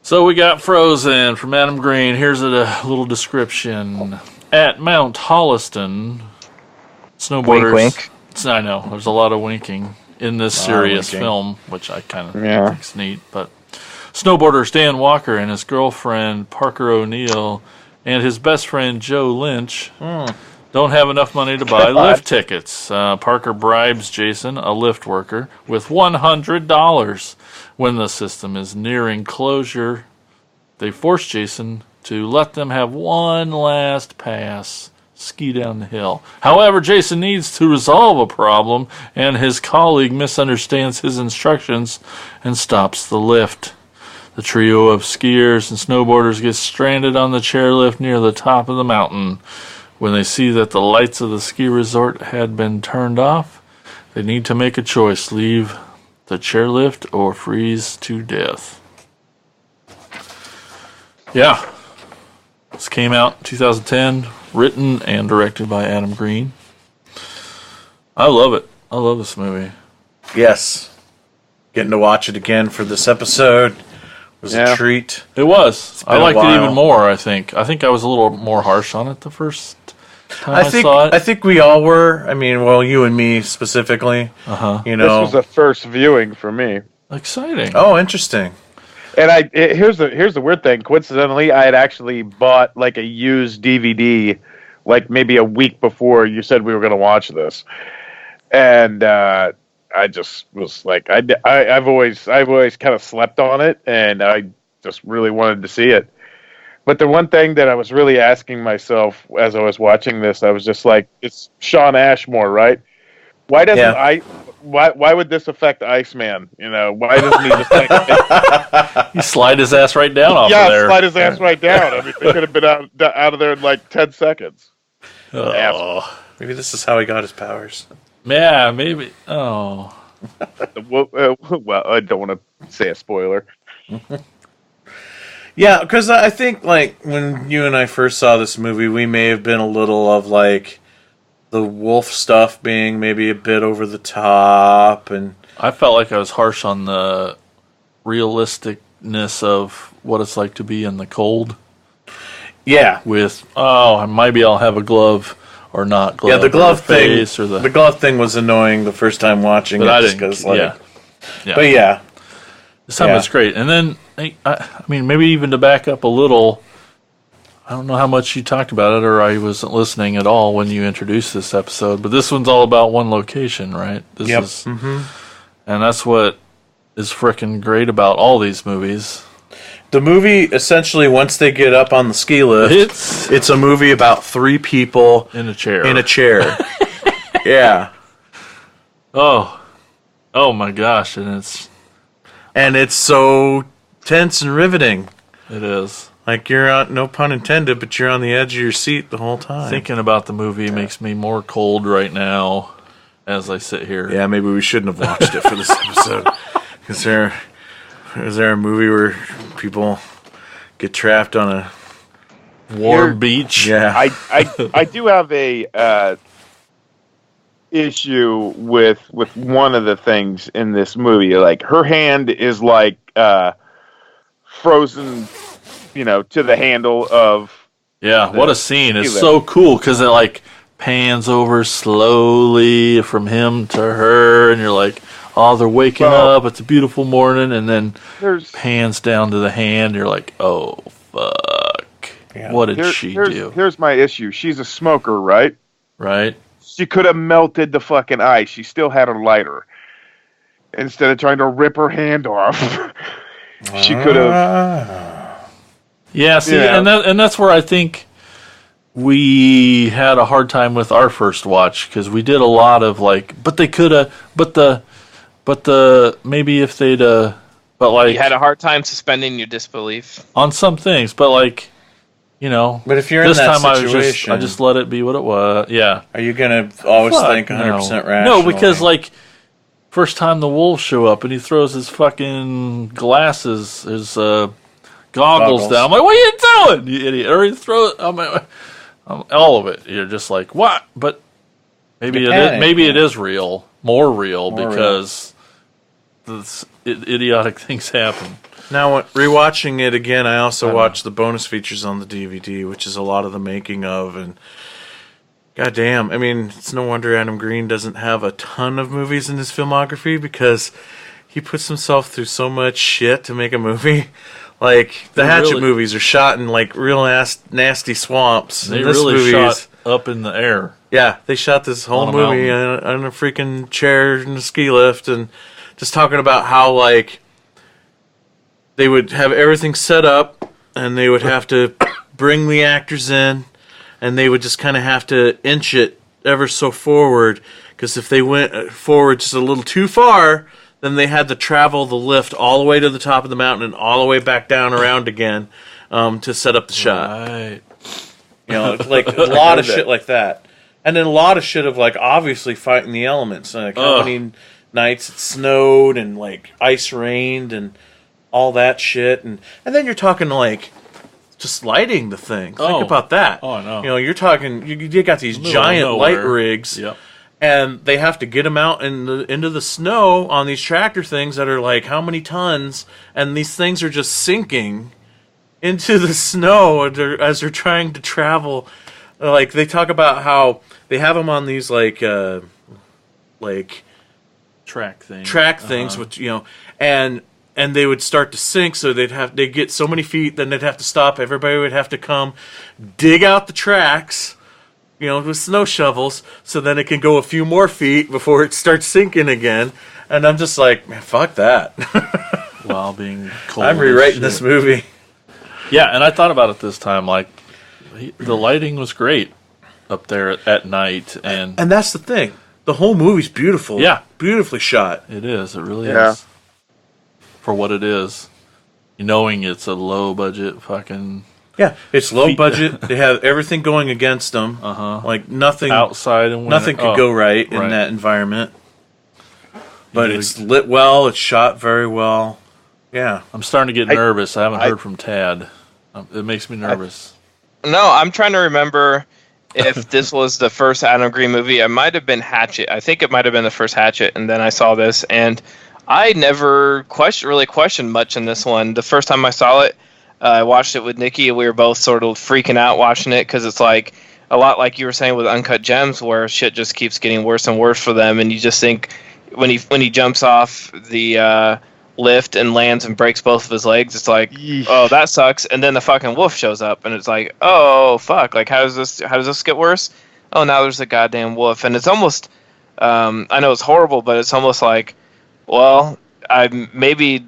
So we got Frozen from Adam Green. Here's a little description. At Mount Holliston, snowboarders... Wink, wink. I know, there's a lot of winking in this serious winking. film, which I kind of Yeah. think's neat. But snowboarder Stan Walker and his girlfriend Parker O'Neill and his best friend Joe Lynch don't have enough money to buy lift tickets. Parker bribes Jason, a lift worker, with $100. When the system is nearing closure, they force Jason to let them have one last pass, ski down the hill. However, Jason needs to resolve a problem, and his colleague misunderstands his instructions and stops the lift. The trio of skiers and snowboarders get stranded on the chairlift near the top of the mountain. When they see that the lights of the ski resort had been turned off, they need to make a choice: leave the chairlift or freeze to death. Yeah. This came out in 2010, written and directed by Adam Green. I love it. I love this movie. Yes. Getting to watch it again for this episode was Yeah. a treat. It was. been I a liked it while. even more, I think. I think I was a little more harsh on it the first time I saw it. I think we all were. I mean, well, you and me specifically. Uh-huh. You This know. was a first viewing for me. Exciting. Oh, interesting. And here's the weird thing. Coincidentally, I had actually bought like a used DVD, like maybe a week before you said we were going to watch this, and I just was like, I've always kind of slept on it, and I just really wanted to see it. But the one thing that I was really asking myself as I was watching this, I was just like, it's Sean Ashmore, right? Why doesn't why would this affect Iceman? You know, why doesn't he just like He slide his ass right down off of there. slide his ass right down? I mean, they could have been out of there in like 10 seconds. Oh. Maybe this is how he got his powers. Yeah, maybe. Oh. Well, I don't want to say a spoiler. Yeah, because I think, like, when you and I first saw this movie, we may have been a little of, like, the wolf stuff being maybe a bit over the top, and... I felt like I was harsh on the realisticness of what it's like to be in the cold Yeah. with, maybe I'll have a glove or not glove. Yeah, the glove or thing. face or The glove thing was annoying the first time watching but it. I just didn't. 'cause, like, Yeah. But yeah. This time Yeah. it's great. And then, I mean, maybe even to back up a little, I don't know how much you talked about it, or I wasn't listening at all when you introduced this episode, but this one's all about one location, right? This Yep. is, and that's what is frickin' great about all these movies. The movie, essentially, once they get up on the ski lift, it's a movie about three people in a chair. in a chair. Yeah. Oh my gosh! And it's And it's so tense and riveting. It is. Like you're on, no pun intended, but you're on the edge of your seat the whole time. Thinking about the movie makes me more cold right now as I sit here. Yeah, maybe we shouldn't have watched it for this episode. Is there a movie where people get trapped on a Warm beach. yeah? I do have a issue with one of the things in this movie. Like her hand is like frozen, to the handle of. Yeah, what a scene. It's so cool because it like pans over slowly from him to her, and you're like, oh, they're waking up. It's a beautiful morning, and then pans down to the hand. You're like, oh, fuck. Yeah. What did she do? Here's my issue. She's a smoker, right? Right? She could have melted the fucking ice. She still had a lighter. Instead of trying to rip her hand off, she could have. Yeah, see, and that's where I think we had a hard time with our first watch because we did a lot of but they could have, but the maybe if they'd but like You had a hard time suspending your disbelief. on some things, but But if you're this in that time situation, I just let it be what it was. Yeah, are you gonna always Fuck, think 100% rational? No, because first time the wolves show up and he throws his fucking glasses, his goggles down. I'm like, what are you doing, you idiot? Or he throw all of it. You're just like, what? But maybe it is real, more real because idiotic things happen. Now, rewatching it again, I also watched the bonus features on the DVD, which is a lot of the making of, and goddamn, I mean, it's no wonder Adam Green doesn't have a ton of movies in his filmography because he puts himself through so much shit to make a movie. Like the Hatchet movies are shot in like real nasty swamps. They really shot up in the air. Yeah, they shot this whole movie on a freaking chair in a ski lift, and just talking about how they would have everything set up, and they would have to bring the actors in, and they would just kind of have to inch it ever so forward, because if they went forward just a little too far, then they had to travel the lift all the way to the top of the mountain and all the way back down around again to set up the shot. Right. Like a lot of shit like that. And then a lot of shit of obviously fighting the elements. How many nights it snowed and ice rained and all that shit, and then you're talking just lighting the thing. Think about that. Oh, I know. You're talking. You got these giant light rigs, yep. And they have to get them out into the snow on these tractor things that are how many tons, and these things are just sinking into the snow as they're trying to travel. They talk about how they have them on these track things, which and they would start to sink, so they'd get so many feet, then they'd have to stop. Everybody would have to come dig out the tracks, with snow shovels, so then it can go a few more feet before it starts sinking again. And I'm just like, man, fuck that. While being cold. I'm rewriting this movie. Yeah, and I thought about it this time. The lighting was great up there at night, and that's the thing. The whole movie's beautiful. Yeah, beautifully shot. It is. It really is. For what it is, knowing it's a low budget fucking. Yeah, it's low budget. They have everything going against them. Nothing outside and nothing could go right in that environment. But it's lit well. It's shot very well. Yeah, I'm starting to get nervous. I haven't heard from Tad. It makes me nervous. No, I'm trying to remember if this was the first Adam Green movie. It might have been Hatchet. I think it might have been the first Hatchet, and then I saw this, and I never really questioned much in this one. The first time I saw it, I watched it with Nikki, and we were both sort of freaking out watching it because it's a lot like you were saying with Uncut Gems, where shit just keeps getting worse and worse for them, and you just think when he jumps off the lift and lands and breaks both of his legs, it's like, oh, that sucks. And then the fucking wolf shows up, and it's like, oh fuck, how does this get worse? Oh, now there's a goddamn wolf, and it's almost, I know it's horrible, but it's almost like, well, maybe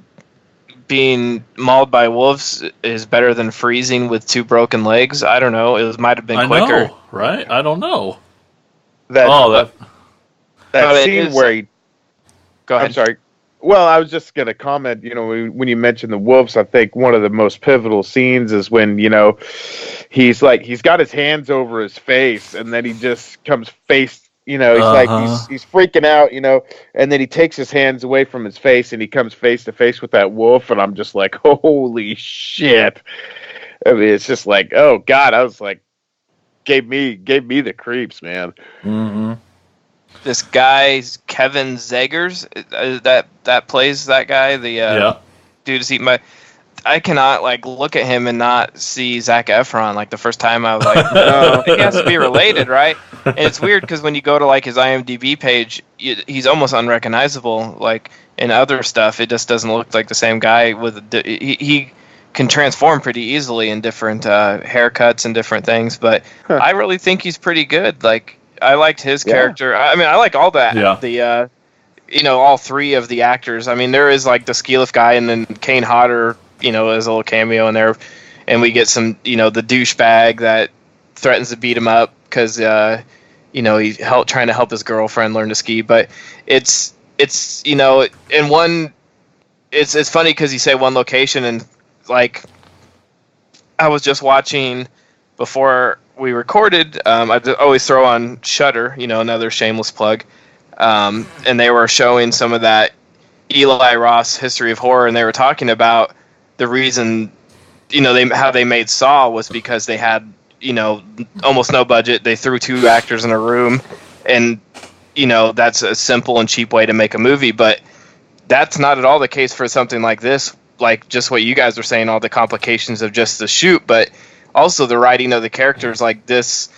being mauled by wolves is better than freezing with two broken legs. I don't know. It might have been quicker. I know, right? I don't know. That But scene where he... Go ahead. I'm sorry. Well, I was just going to comment, when you mentioned the wolves, I think one of the most pivotal scenes is when, he's got his hands over his face and then he just comes face, he's he's freaking out, and then he takes his hands away from his face and he comes face to face with that wolf. And I'm just like, holy shit. I mean, it's just like, oh God, I was like, gave me the creeps, man. Mm-hmm. This guy Kevin Zegers that plays that guy, the dude is eating my. I cannot look at him and not see Zac Efron. Like the first time I was like, no, he has to be related, right? And it's weird because when you go to his IMDb page, he's almost unrecognizable. Like in other stuff, it just doesn't look like the same guy. He can transform pretty easily in different haircuts and different things, but I really think he's pretty good. Like. I liked his character. I mean, I like all that. Yeah. The, all three of the actors. I mean, there is the Skeeliff guy, and then Kane Hodder, as a little cameo in there, and we get some, the douchebag that threatens to beat him up because, he's trying to help his girlfriend learn to ski. But it's in one, it's funny because you say one location, and I was just watching before we recorded, I always throw on Shudder, another shameless plug, and they were showing some of that Eli Roth History of Horror, and they were talking about the reason, how they made Saw was because they had, almost no budget. They threw 2 actors in a room, and, that's a simple and cheap way to make a movie, but that's not at all the case for something like this, like just what you guys were saying, all the complications of just the shoot, but also the writing of the characters like this,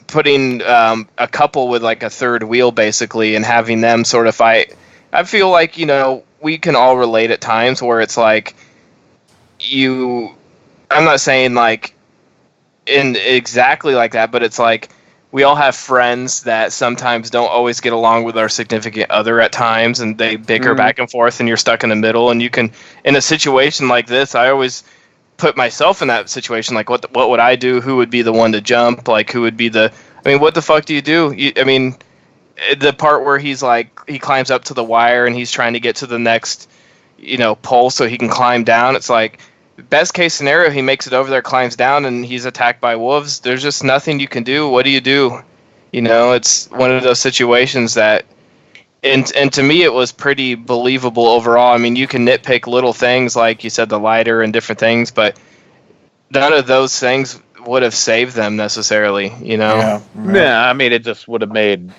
putting a couple with a third wheel basically and having them sort of fight. I feel like, we can all relate at times where it's I'm not saying in exactly like that, but it's we all have friends that sometimes don't always get along with our significant other at times and they bicker back and forth and you're stuck in the middle. And you can, in a situation like this, I always put myself in that situation, what would I do? Who would be the one to jump? Who would be what the fuck do you do? The part where he's he climbs up to the wire and he's trying to get to the next, pole so he can climb down. It's best case scenario, he makes it over there, climbs down, and he's attacked by wolves. There's just nothing you can do. What do you do? It's one of those situations that, and to me, it was pretty believable overall. I mean, you can nitpick little things like you said, the lighter and different things, but none of those things would have saved them necessarily. Yeah, I mean, it just would have made.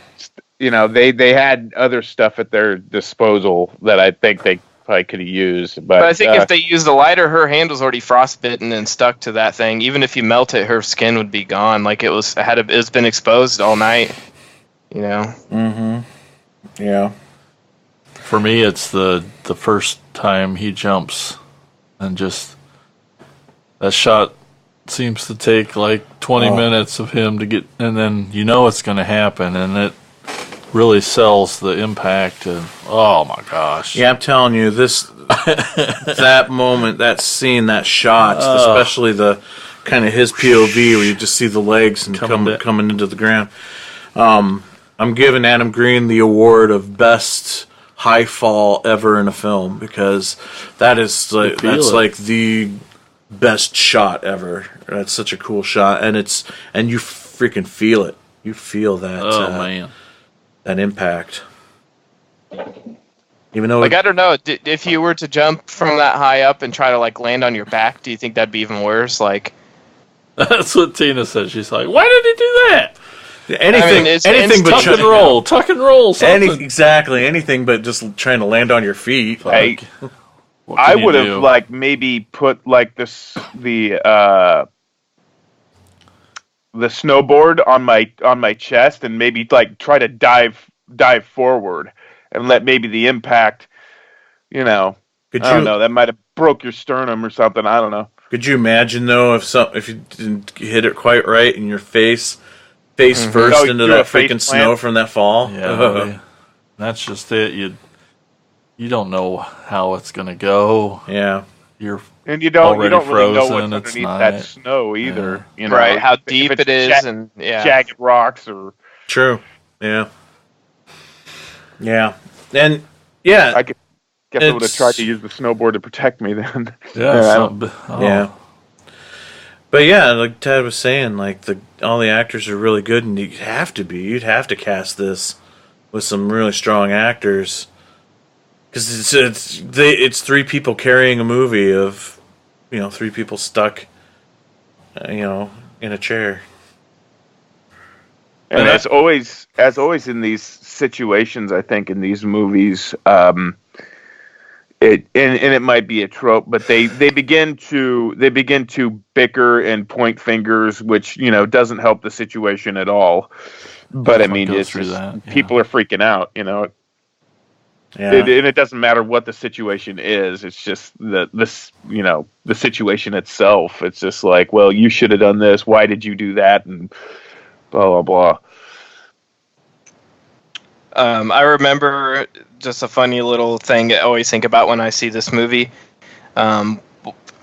They had other stuff at their disposal that I think they probably could have used. But I think if they used the lighter, her hand was already frostbitten and stuck to that thing. Even if you melt it, her skin would be gone. It's been exposed all night. Mm-hmm. Yeah. For me, it's the first time he jumps, and just that shot seems to take 20 minutes of him to get, and then it's going to happen, and it really sells the impact. And oh my gosh, yeah, I'm telling you, that moment, that scene, that shot, especially the kind of his POV where you just see the legs and coming into the ground. I'm giving Adam Green the award of best high fall ever in a film because that's the best shot ever. That's such a cool shot, and you freaking feel it. You feel that. Oh man, that impact. Even though I don't know, if you were to jump from that high up and try to land on your back, do you think that'd be even worse? That's what Tina said. She's like, "Why did he do that?" Anything but tuck and roll, something. Exactly, anything but just trying to land on your feet. I would have maybe put the snowboard on my chest and maybe try to dive forward and let maybe the impact, I don't know, that might have broke your sternum or something. I don't know. Could you imagine though if you didn't hit it quite right in your face first into that freaking snow from that fall? Yeah, that's just it. You don't know how it's gonna go. Yeah, you don't really know what's underneath that snow either. Yeah. Right? How deep it is, and jagged rocks or true. Yeah, yeah, and Yeah, I guess I would have It's- tried to use the snowboard to protect me then. Yeah. I so- don't- yeah. But yeah, like Ted was saying, like all the actors are really good, and you'd have to cast this with some really strong actors, because it's three people carrying a movie of, three people stuck, in a chair. And as always in these situations, I think in these movies, it might be a trope, but they begin to bicker and point fingers, which doesn't help the situation at all. But I mean, Go it's through just, that, yeah. people are freaking out, Yeah, and it doesn't matter what the situation is. It's just the situation itself. It's just like, well, you should have done this. Why did you do that? And blah blah blah. I remember just a funny little thing I always think about when I see this movie.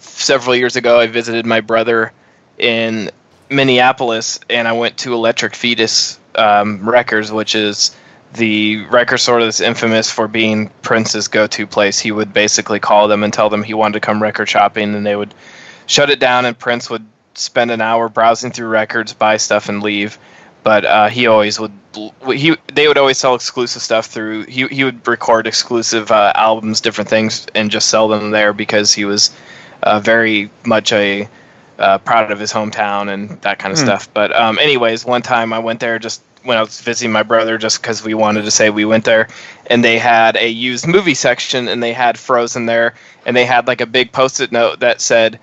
Several years ago, I visited my brother in Minneapolis, and I went to Electric Fetus Records, which is the record store that's infamous for being Prince's go-to place. He would basically call them and tell them he wanted to come record shopping, and they would shut it down, and Prince would spend an hour browsing through records, buy stuff, and leave. But he always would. They would always sell exclusive stuff through. He would record exclusive albums, different things, and just sell them there because he was very much proud of his hometown and that kind of stuff. But anyways, one time I went there just when I was visiting my brother, just because we wanted to say we went there, and they had a used movie section, and they had Frozen there, and they had like a big Post-it note that said,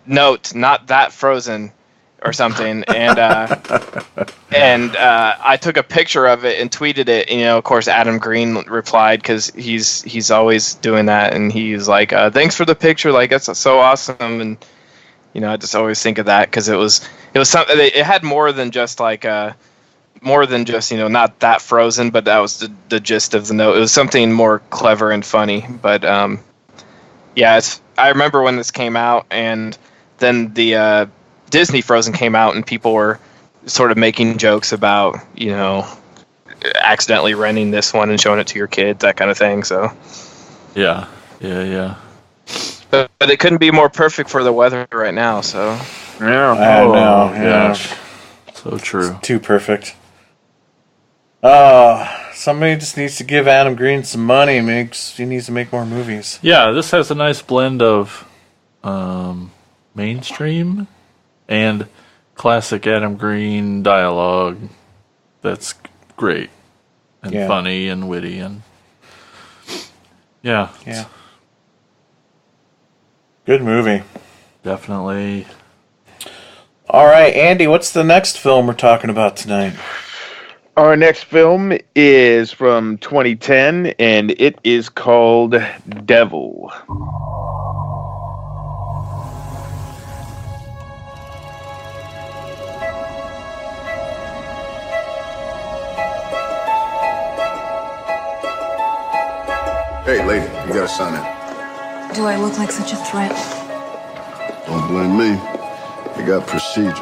"Note, not that Frozen." Or something, and I took a picture of it and tweeted it. And, of course, Adam Green replied because he's always doing that, and he's like, "Thanks for the picture, like that's so awesome." And I just always think of that because it was something. It had more than just not that Frozen, but that was the gist of the note. It was something more clever and funny. But yeah, I remember when this came out, and then the Disney Frozen came out, and people were sort of making jokes about, accidentally renting this one and showing it to your kids, that kind of thing. So, Yeah. but it couldn't be more perfect for the weather right now. So, Yeah. I know. Gosh. So true. Too perfect. Somebody just needs to give Adam Green some money. He needs to make more movies. Yeah, this has a nice blend of mainstream and classic Adam Green dialogue that's great and Yeah. funny and witty and yeah. Good movie. Definitely. All right, Andy, what's the next film we're talking about tonight? Our next film is from 2010, and it is called Devil. Hey, lady, you gotta sign in. Do I look like such a threat? Don't blame me. They got procedures.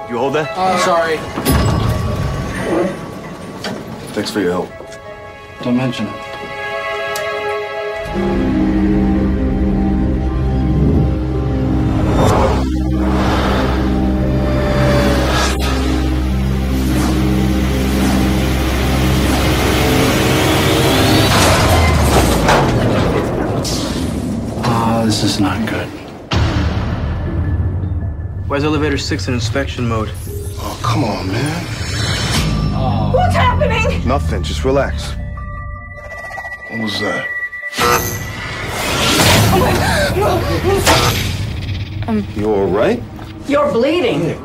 You hold that? Sorry. Thanks for your help. Don't mention it. This is not good. Why is elevator 6 in inspection mode? Oh, come on, man. What's happening? Nothing. Just relax. What was that? You all right? You're bleeding.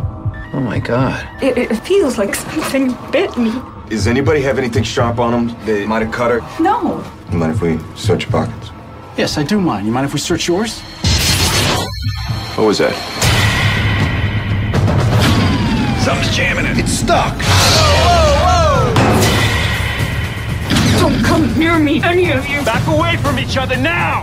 Oh my god. It feels like something bit me. Does anybody have anything sharp on them? They might have cut her. No. You mind if we search your pockets? Yes, I do mind. You mind if we search yours? What was that? Something's jamming it. It's stuck. Don't come near me, any of you! Back away from each other now!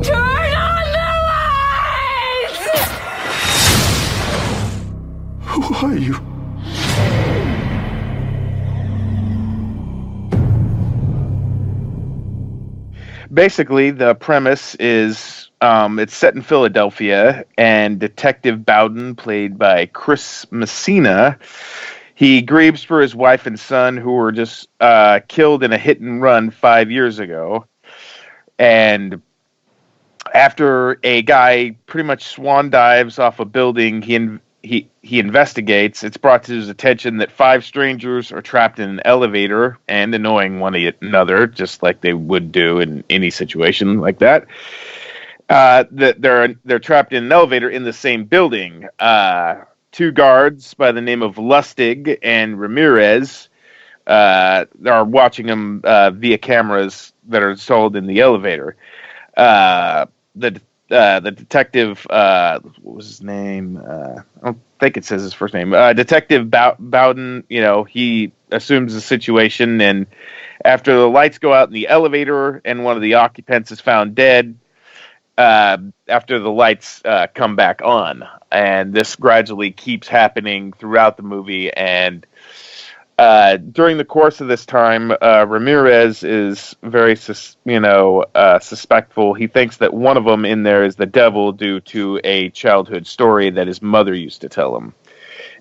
Turn on the lights! Who are you? Basically, the premise is it's set in Philadelphia, and Detective Bowden, played by Chris Messina, he grieves for his wife and son who were just killed in a hit and run 5 years ago. And after a guy pretty much swan dives off a building, he investigates. It's brought to his attention that 5 strangers are trapped in an elevator and annoying one another, just like they would do in any situation like that. That they're trapped in an elevator in the same building. 2 guards by the name of Lustig and Ramirez are watching them via cameras that are installed in the elevator. The detective, what was his name? I don't think it says his first name. Detective Bowden, he assumes the situation, and after the lights go out in the elevator and one of the occupants is found dead, after the lights come back on. And this gradually keeps happening throughout the movie, and during the course of this time, Ramirez is very, suspectful. He thinks that one of them in there is the devil due to a childhood story that his mother used to tell him.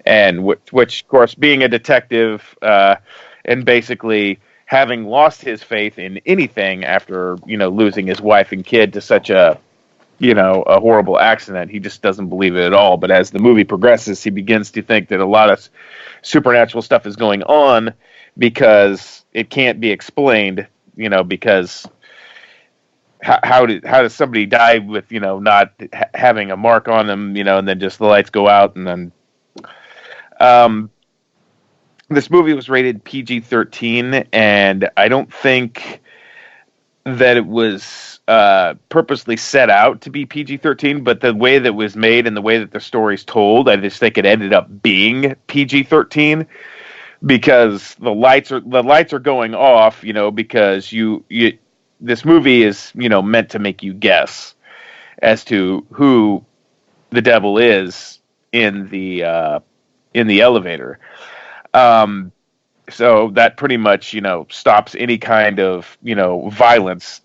And which, of course, being a detective and basically having lost his faith in anything after, losing his wife and kid to such a horrible accident, he just doesn't believe it at all. But as the movie progresses, he begins to think that a lot of supernatural stuff is going on because it can't be explained, because how does somebody die with, not having a mark on them, and then just the lights go out, and then this movie was rated PG-13, and I don't think that it was purposely set out to be PG-13, but the way that it was made and the way that the story's told, I just think it ended up being PG-13 because the lights are going off, because this movie is, meant to make you guess as to who the devil is in the elevator. So that pretty much, stops any kind of, violence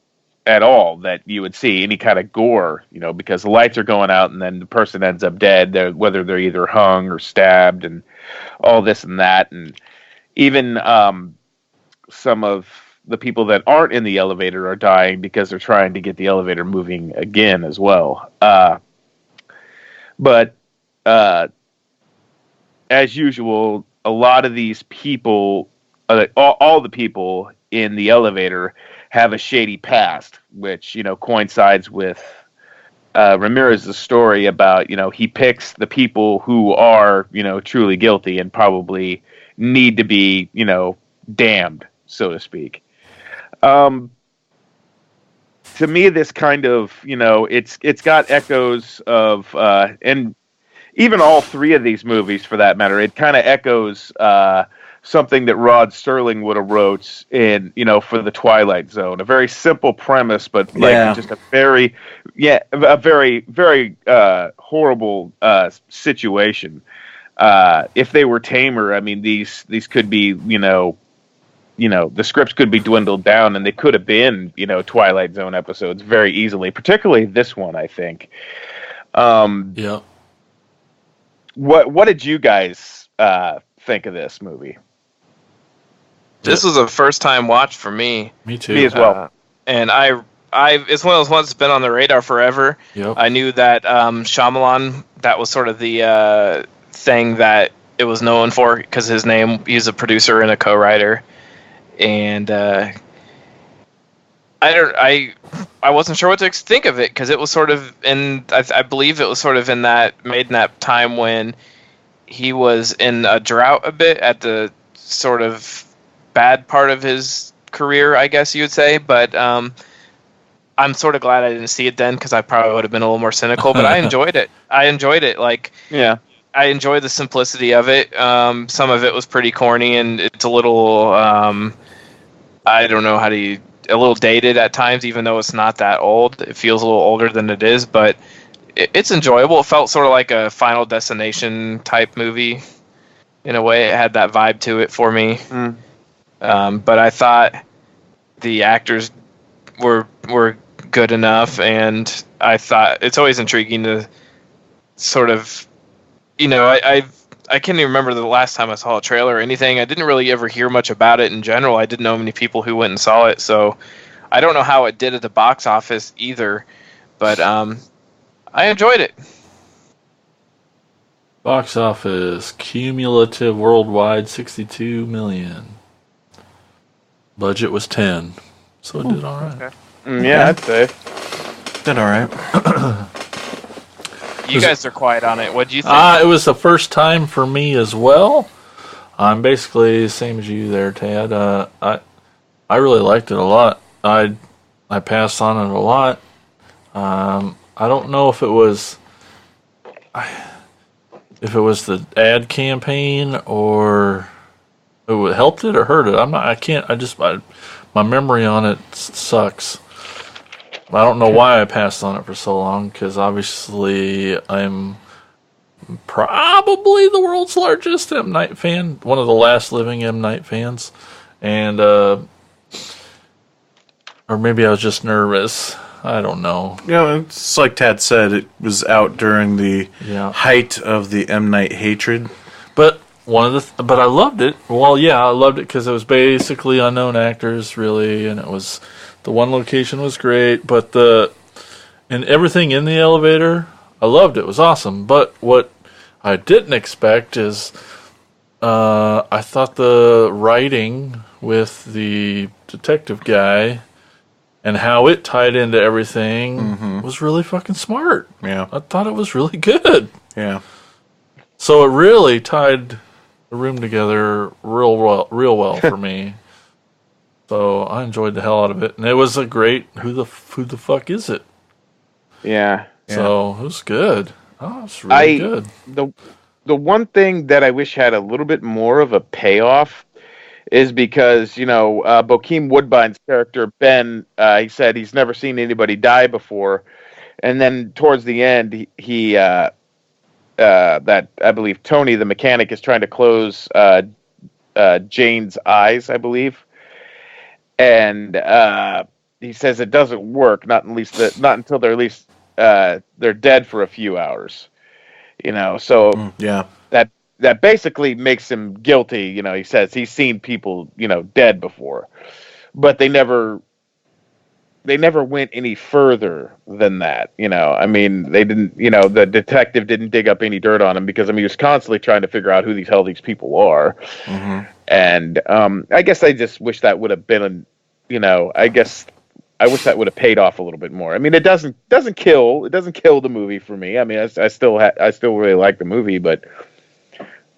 at all that you would see, any kind of gore, because the lights are going out and then the person ends up dead, whether they're either hung or stabbed and all this and that. And even some of the people that aren't in the elevator are dying because they're trying to get the elevator moving again as well. But as usual, a lot of these people, all the people in the elevator have a shady past, which, coincides with Ramirez's story about, he picks the people who are, truly guilty and probably need to be, damned, so to speak. To me, this kind of, it's got echoes of, and even all 3 of these movies, for that matter, it kind of echoes something that Rod Serling would have wrote in, for The Twilight Zone. A very simple premise, but just a very, very horrible situation. If they were tamer, I mean, these could be, the scripts could be dwindled down, and they could have been, Twilight Zone episodes very easily. Particularly this one, I think. Yeah. What did you guys think of this movie? This was a first time watch for me. Me too. Me as well. And I it's one of those ones that's been on the radar forever. Yep. I knew that Shyamalan, that was sort of the thing that it was known for because his name, he's a producer and a co-writer. And I wasn't sure what to think of it because it was sort of I believe it was sort of made in that time when he was in a drought a bit at the sort of bad part of his career, I guess you would say. But I'm sort of glad I didn't see it then because I probably would have been a little more cynical. But I enjoyed it. Like, yeah, I enjoyed the simplicity of it. Some of it was pretty corny and it's a little I don't know a little dated at times, even though it's not that old. It feels a little older than it is, but it's enjoyable. It felt sort of like a Final Destination type movie in a way. It had that vibe to it for me. But I thought the actors were good enough, and I thought it's always intriguing to sort of, I can't even remember the last time I saw a trailer or anything. I didn't really ever hear much about it in general. I didn't know many people who went and saw it, so I don't know how it did at the box office either. But I enjoyed it. Box office cumulative worldwide 62 million. Budget was 10, so it did all right. Okay. Yeah, I'd say did all right. You guys are quiet on it. What do you think? It was the first time for me as well. I'm basically the same as you there, Tad. I really liked it a lot. I passed on it a lot. I don't know if it was the ad campaign or it helped it or hurt it. My memory on it sucks. I don't know why I passed on it for so long, because obviously I'm probably the world's largest M. Night fan, one of the last living M. Night fans, and or maybe I was just nervous. I don't know. It's like Tad said, it was out during the height of the M. Night hatred. But but I loved it. Well, yeah, I loved it because it was basically unknown actors, really, and it was. The one location was great, but and everything in the elevator, I loved it. It was awesome. But what I didn't expect is I thought the writing with the detective guy and how it tied into everything was really fucking smart. Yeah. I thought it was really good. Yeah. So it really tied the room together real well for me. So I enjoyed the hell out of it, and it was a great who the fuck is it? Yeah. So it was good. Oh, it's really good. The one thing that I wish had a little bit more of a payoff is because Bokeem Woodbine's character Ben, he said he's never seen anybody die before, and then towards the end he that I believe Tony the mechanic is trying to close Jane's eyes, I believe. And he says it doesn't work, not until they're at least they're dead for a few hours. So that basically makes him guilty. He says he's seen people dead before, but they never went any further than that. I mean, they didn't. The detective didn't dig up any dirt on him because he was constantly trying to figure out who these people are. Mm-hmm. And I guess I just wish that would have been, I wish that would have paid off a little bit more. I mean, it doesn't kill the movie for me. I mean, I still really like the movie, but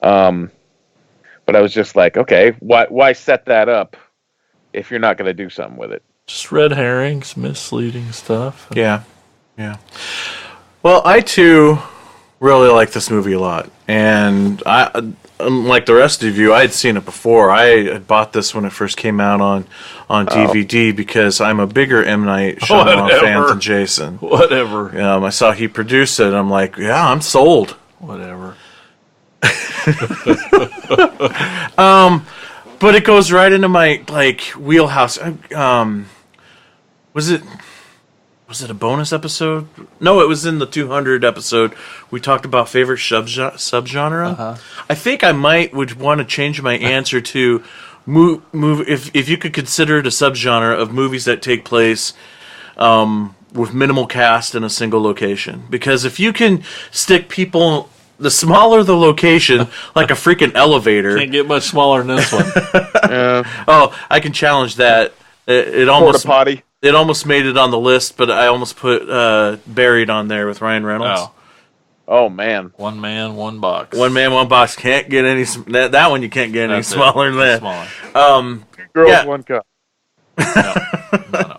I was just like, okay, why set that up if you're not going to do something with it? Just red herrings, misleading stuff. Yeah. Well, I too really like this movie a lot, and unlike the rest of you, I had seen it before. I had bought this when it first came out on DVD because I'm a bigger M. Night Shyamalan fan than Jason. Whatever. I saw he produced it, and I'm like, yeah, I'm sold. Whatever. But it goes right into my wheelhouse. Was it a bonus episode? No, it was in the 200 episode. We talked about favorite subgenre. Uh-huh. I think I would want to change my answer to if you could consider it a subgenre of movies that take place with minimal cast in a single location. Because if you can stick people, the smaller the location, like a freaking elevator. Can't get much smaller than this one. Oh, I can challenge that. It almost Porta potty. it almost made it on the list, but I almost put Buried on there with Ryan Reynolds. Oh, Oh man. one man, one box. One man, one box can't get any. That one you can't get any That's it. smaller than that. Smaller. Girls, Yeah. one cup. No.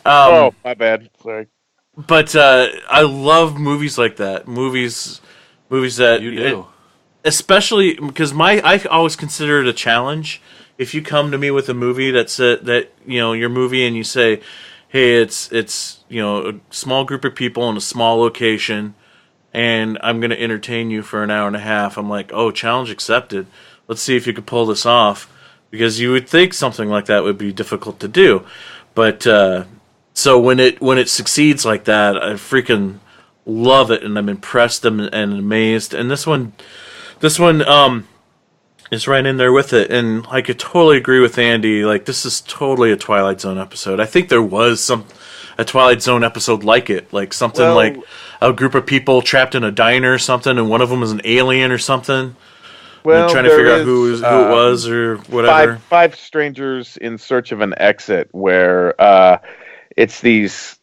Oh, my bad. Sorry. But I love movies like that. Movies that You do. especially because I always consider it a challenge. If you come to me with a movie that your movie and you say, hey, it's a small group of people in a small location, and I'm going to entertain you for an hour and a half. I'm like, oh, challenge accepted. Let's see if you could pull this off, because you would think something like that would be difficult to do, but so when it succeeds like that, I freaking love it, and I'm impressed and amazed. And this one is right in there with it, and I could totally agree with Andy. Like, this is totally a Twilight Zone episode. I think there was a Twilight Zone episode like it, like something like a group of people trapped in a diner or something, and one of them is an alien or something. Well, trying to figure out who it was or whatever. Five strangers in search of an exit, where it's these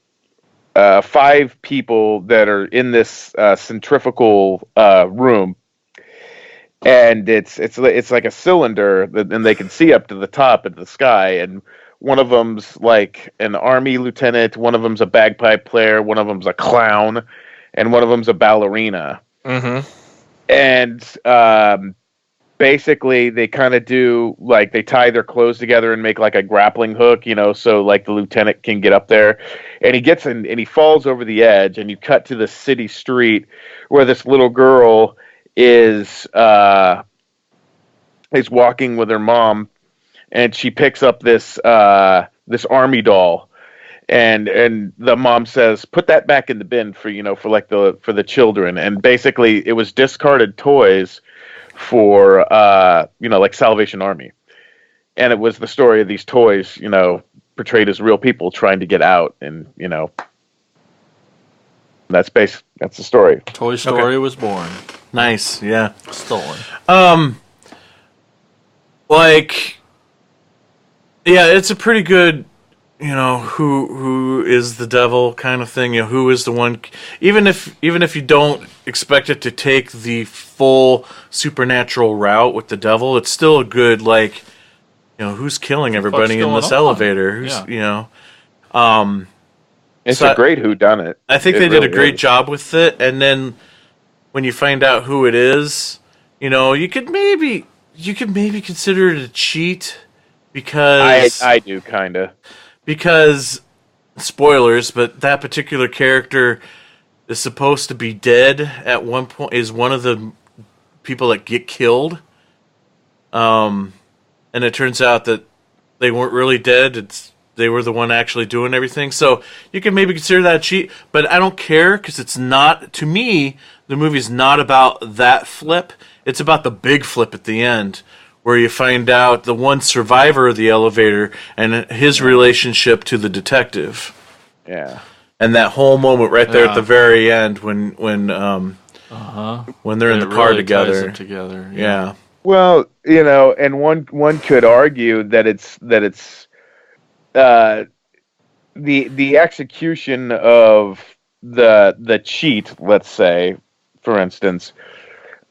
5 people that are in this centrifugal room, and it's like a cylinder, and they can see up to the top of the sky, and one of them's like an army lieutenant, one of them's a bagpipe player, one of them's a clown, and one of them's a ballerina. Mm-hmm. And basically they kind of do, like, they tie their clothes together and make like a grappling hook, so like the lieutenant can get up there, and he gets in and he falls over the edge, and you cut to the city street where this little girl is walking with her mom, and she picks up this army doll, and the mom says, put that back in the bin for the children. And basically it was discarded toys for like Salvation Army, and it was the story of these toys portrayed as real people trying to get out, and that's the story. Toy Story was born. Nice, yeah. Stolen. It's a pretty good, who is the devil kind of thing. Who is the one? Even if you don't expect it to take the full supernatural route with the devil, it's still a good, who's killing everybody in this elevator? Who's It's a great whodunit. I think they did a great job with it, and then when you find out who it is, you could maybe consider it a cheat, because I do kind of, because spoilers, but that particular character is supposed to be dead at one point, is one of the people that get killed, and it turns out that they weren't really dead. They were the one actually doing everything. So you can maybe consider that a cheat, but I don't care, because it's not, to me, the movie's not about that flip. It's about the big flip at the end, where you find out the one survivor of the elevator and his relationship to the detective. Yeah. And that whole moment right there at the very end when they're in the car really together. ties them together. Yeah. Well, and one could argue that it's the execution of the cheat, let's say, for instance.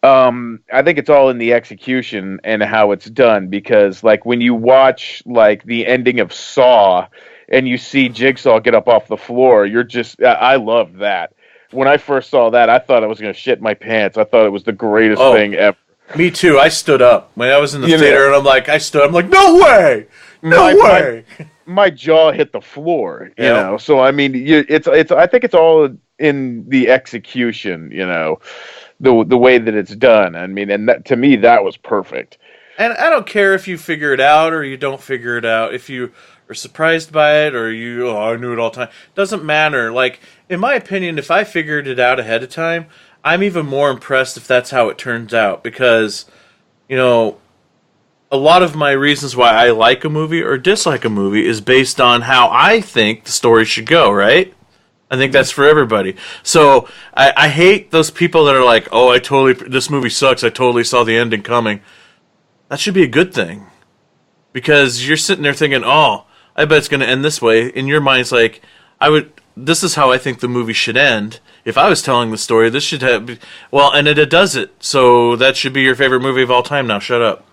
I think it's all in the execution and how it's done, because like when you watch like the ending of Saw and you see Jigsaw get up off the floor, I loved that. When I first saw that, I thought I was going to shit my pants. I thought it was the greatest thing ever. Me too. I stood up when I was in the theater, and I'm like, no way, no way. My jaw hit the floor, you know. So I mean, it's. I think it's all in the execution, the way that it's done. I mean, and that, to me, that was perfect. And I don't care if you figure it out or you don't figure it out. If you are surprised by it or I knew it all the time. Doesn't matter. Like, in my opinion, if I figured it out ahead of time, I'm even more impressed if that's how it turns out, because, a lot of my reasons why I like a movie or dislike a movie is based on how I think the story should go, right? I think that's for everybody. So I hate those people that are like, this movie sucks, I totally saw the ending coming. That should be a good thing. Because you're sitting there thinking, I bet it's going to end this way. In your mind, it's like, this is how I think the movie should end. If I was telling the story, this should have, well, and it does it. So that should be your favorite movie of all time now. Shut up.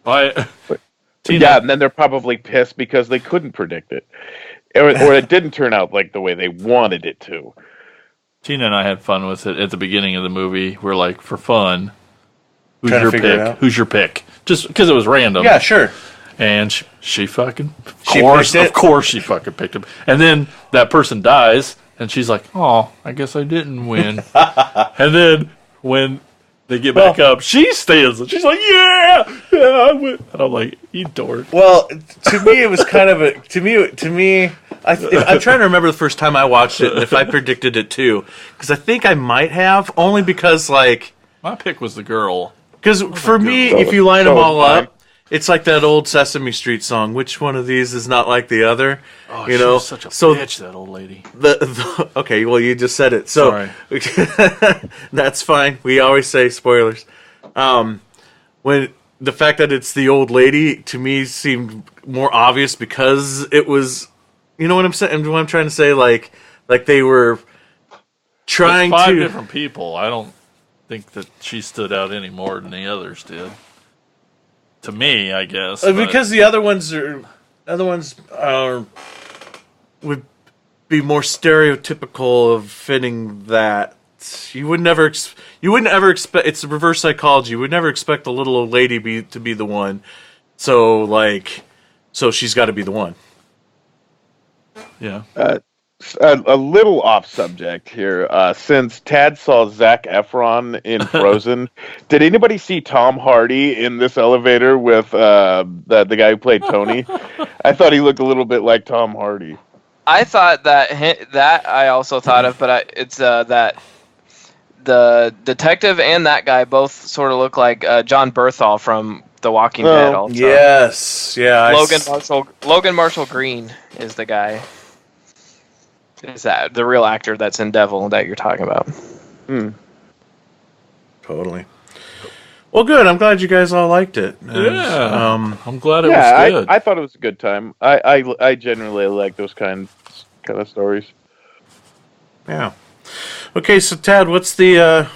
Yeah, and then they're probably pissed because they couldn't predict it. Or it didn't turn out like the way they wanted it to. Tina and I had fun with it at the beginning of the movie. We're like, for fun, who's Trying to your figure it pick? out. Who's your pick? Just because it was random. Yeah, sure. And she fucking, She of picked it? course she fucking picked him. And then that person dies, and she's like, oh, I guess I didn't win. And then when they get back up, she stands and she's like, yeah, I win. And I'm like, you dork. Well, to me, it was kind of to me. I'm trying to remember the first time I watched it and if I predicted it too, because I think I might have, only because like my pick was the girl. Because for me, if you line them all up, it's like that old Sesame Street song. Which one of these is not like the other? Oh, you she know, was such a bitch, that old lady. Okay, well, you just said it, so Sorry. that's fine. We always say spoilers. When the fact that it's the old lady to me seemed more obvious because it was, you know what I'm saying? What I'm trying to say, like they were trying It's five to different people. I don't think that she stood out any more than the others did. To me, I guess. because the other ones would be more stereotypical of fitting that. You wouldn't ever expect. It's reverse psychology. You would never expect the little old lady to be the one. So she's got to be the one. Yeah. A little off subject here. Since Tad saw Zac Efron in Frozen, did anybody see Tom Hardy in this elevator with the guy who played Tony? I thought he looked a little bit like Tom Hardy. I thought that I also thought of, but it's that the detective and that guy both sort of look like John Berthal from The Walking Dead. Also, yes, yeah. Logan Marshall Green is the guy. Is that the real actor that's in Devil that you're talking about? Totally. Well, good. I'm glad you guys all liked it. Yeah. I'm glad it was good. I thought it was a good time. I generally like those kind of stories. Yeah. Okay, so Tad, what's our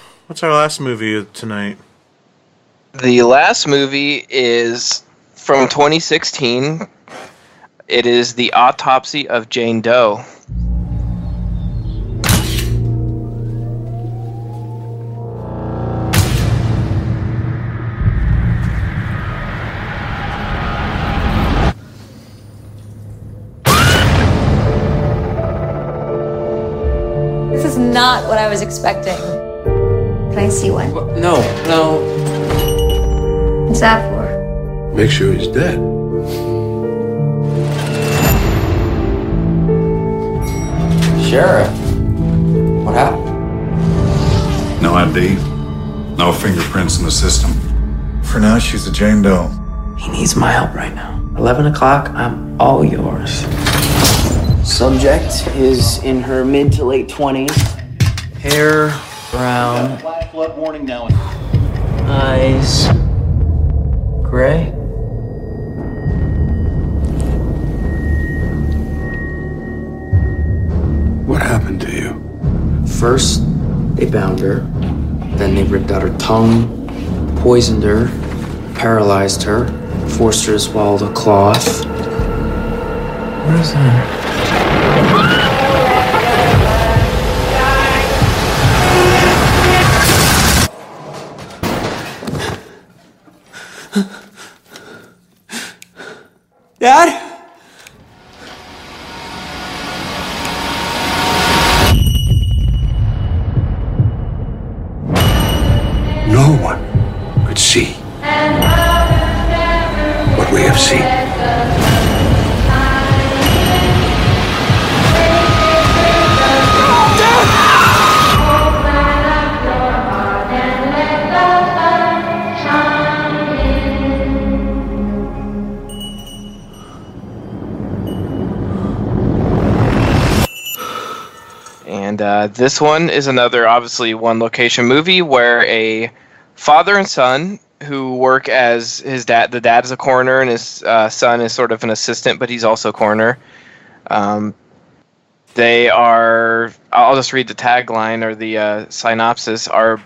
last movie tonight? The last movie is from 2016. It is The Autopsy of Jane Doe. This is not what I was expecting. Can I see one? No. What's that for? Make sure he's dead. Sheriff. What happened? No ID. No fingerprints in the system. For now, she's a Jane Doe. He needs my help right now. 11 o'clock, I'm all yours. Subject is in her mid to late 20s. Hair brown. Flash flood warning now. Eyes gray. What happened to you? First, they bound her. Then they ripped out her tongue, poisoned her, paralyzed her, forced her to swallow the cloth. What is that? Dad? No one could see what we have seen. And this one is another, obviously, one location movie where a father and son who work as his dad. The dad is a coroner, and his son is sort of an assistant, but he's also a coroner. They are, I'll just read the tagline or the synopsis, are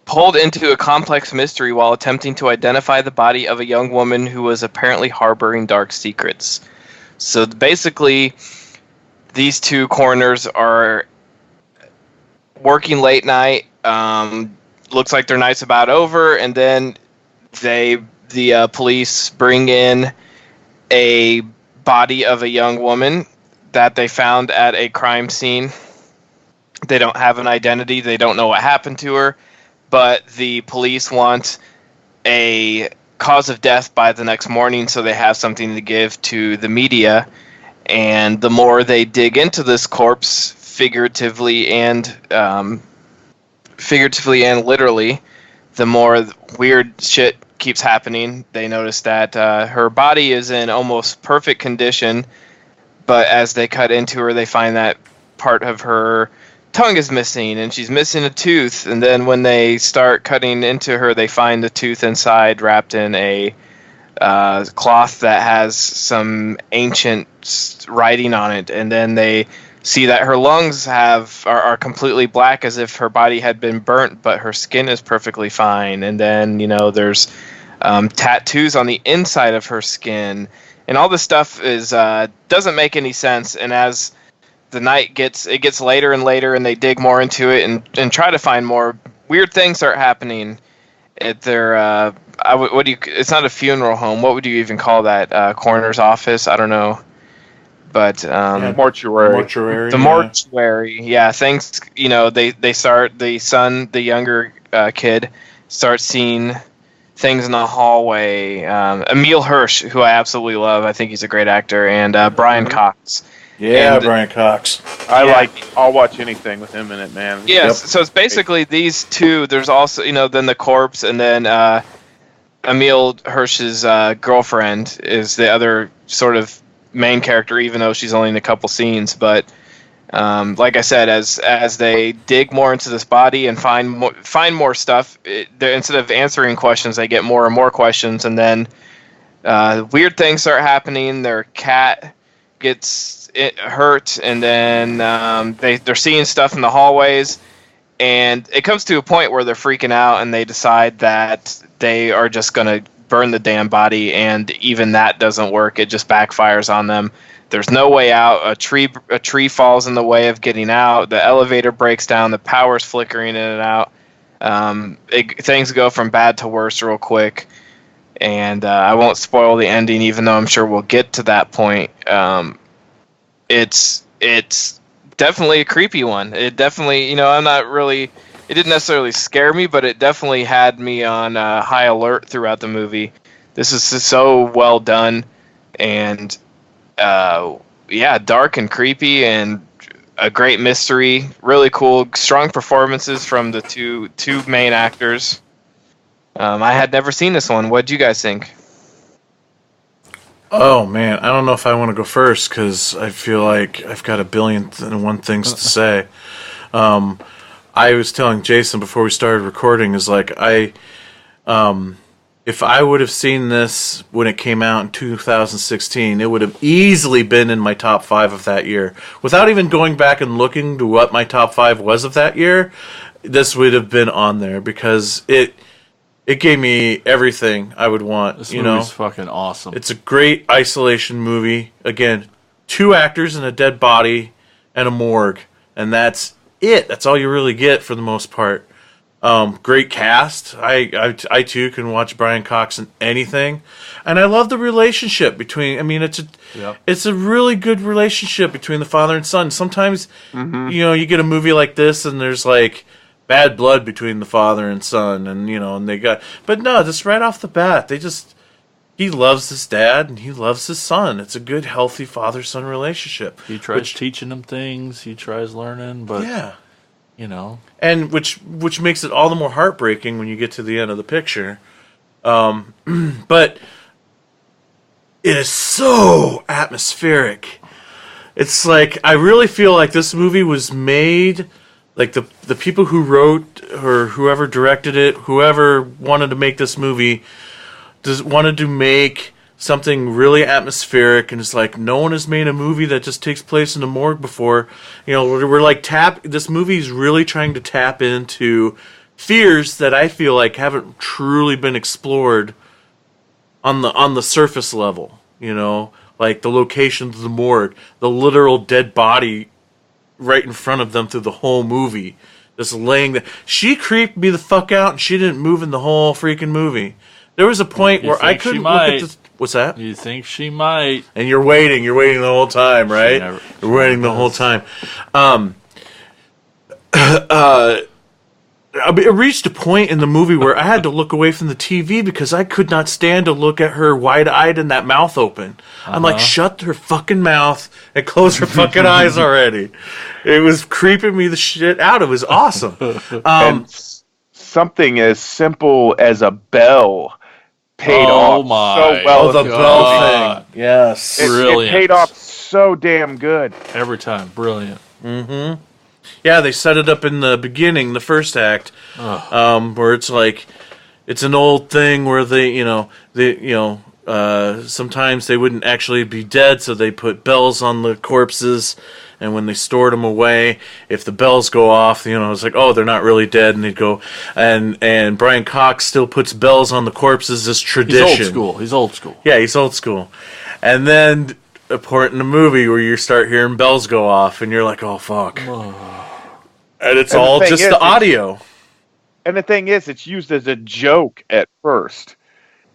pulled into a complex mystery while attempting to identify the body of a young woman who was apparently harboring dark secrets. So basically, these two coroners are working late night. Looks like their night's about over, and then the police bring in a body of a young woman that they found at a crime scene. They don't have an identity. They don't know what happened to her, but the police want a cause of death by the next morning so they have something to give to the media. And the more they dig into this corpse, figuratively and literally, the more weird shit keeps happening. They notice that her body is in almost perfect condition, but as they cut into her, they find that part of her tongue is missing, and she's missing a tooth. And then when they start cutting into her, they find the tooth inside wrapped in a cloth that has some ancient writing on it. And then they see that her lungs are completely black, as if her body had been burnt, but her skin is perfectly fine. And then, there's tattoos on the inside of her skin. And all this stuff is doesn't make any sense. And as the night gets later and later, and they dig more into it and try to find more, weird things start happening at their it's not a funeral home. What would you even call that? Coroner's office? I don't know. But mortuary. The mortuary. Yeah, things. They start, the younger kid starts seeing things in the hallway. Emil Hirsch, who I absolutely love. I think he's a great actor, and Brian Cox. Yeah, Brian Cox. I'll watch anything with him in it, man. Yes, so it's basically these two. There's also, then the corpse, and then Emil Hirsch's girlfriend is the other sort of main character, even though she's only in a couple scenes. But like I said, as they dig more into this body and find more stuff, instead of answering questions, they get more and more questions, and then weird things start happening. Their cat gets hurt, and then they're seeing stuff in the hallways, and it comes to a point where they're freaking out, and they decide that they are just going to burn the damn body, and even that doesn't work. It just backfires on them. There's no way out. A tree falls in the way of getting out. The elevator breaks down. The power's flickering in and out. Things go from bad to worse real quick, and I won't spoil the ending, even though I'm sure we'll get to that point. It's definitely a creepy one. It definitely, it didn't necessarily scare me, but it definitely had me on high alert throughout the movie. This is so well done, and dark and creepy, and a great mystery. Really cool, strong performances from the two main actors. I had never seen this one. What did you guys think? Oh man, I don't know if I want to go first because I feel like I've got a billion and one things to say. I was telling Jason before we started recording, is like if I would have seen this when it came out in 2016, it would have easily been in my top 5 of that year. Without even going back and looking to what my top 5 was of that year, this would have been on there because it gave me everything I would want. This movie's fucking awesome. It's a great isolation movie. Again, 2 actors and a dead body and a morgue, and that's it. That's all you really get for the most part. Great cast. I too can watch Brian Cox in anything, and I love the relationship between. I mean, it's a really good relationship between the father and son. Sometimes, you get a movie like this, and there's like bad blood between the father and son, and and they got. But no, just right off the bat, he loves his dad and he loves his son. It's a good, healthy father-son relationship. He tries teaching him things. He tries learning, but and which makes it all the more heartbreaking when you get to the end of the picture. But it is so atmospheric. It's like I really feel like this movie was made like the people who wrote or whoever directed it, whoever wanted to make this movie, wanted to make something really atmospheric, and it's like no one has made a movie that just takes place in the morgue before. You know, we're like this movie is really trying to tap into fears that I feel like haven't truly been explored on the surface level. You know, like the location of the morgue, the literal dead body right in front of them through the whole movie, just laying there. She creeped me the fuck out, and she didn't move in the whole freaking movie. There was a point where I couldn't look at the... What's that? You think she might. And you're waiting the whole time, right? You're waiting the whole time. It reached a point in the movie where I had to look away from the TV because I could not stand to look at her wide-eyed and that mouth open. I'm like, shut her fucking mouth and close her fucking eyes already. It was creeping me the shit out. It was awesome. And something as simple as a bell paid off so well. The bell thing. Yes. Brilliant. It paid off so damn good. Every time. Brilliant. Mm-hmm. Yeah, they set it up in the beginning, the first act, where it's like, it's an old thing where sometimes they wouldn't actually be dead, so they put bells on the corpses, and when they stored them away, if the bells go off, it's like, oh, they're not really dead, and they'd go, and Brian Cox still puts bells on the corpses as tradition. He's old school. Yeah, he's old school. And then a part in the movie where you start hearing bells go off, and you're like, oh, fuck. And it's all just the audio. And the thing is, it's used as a joke at first.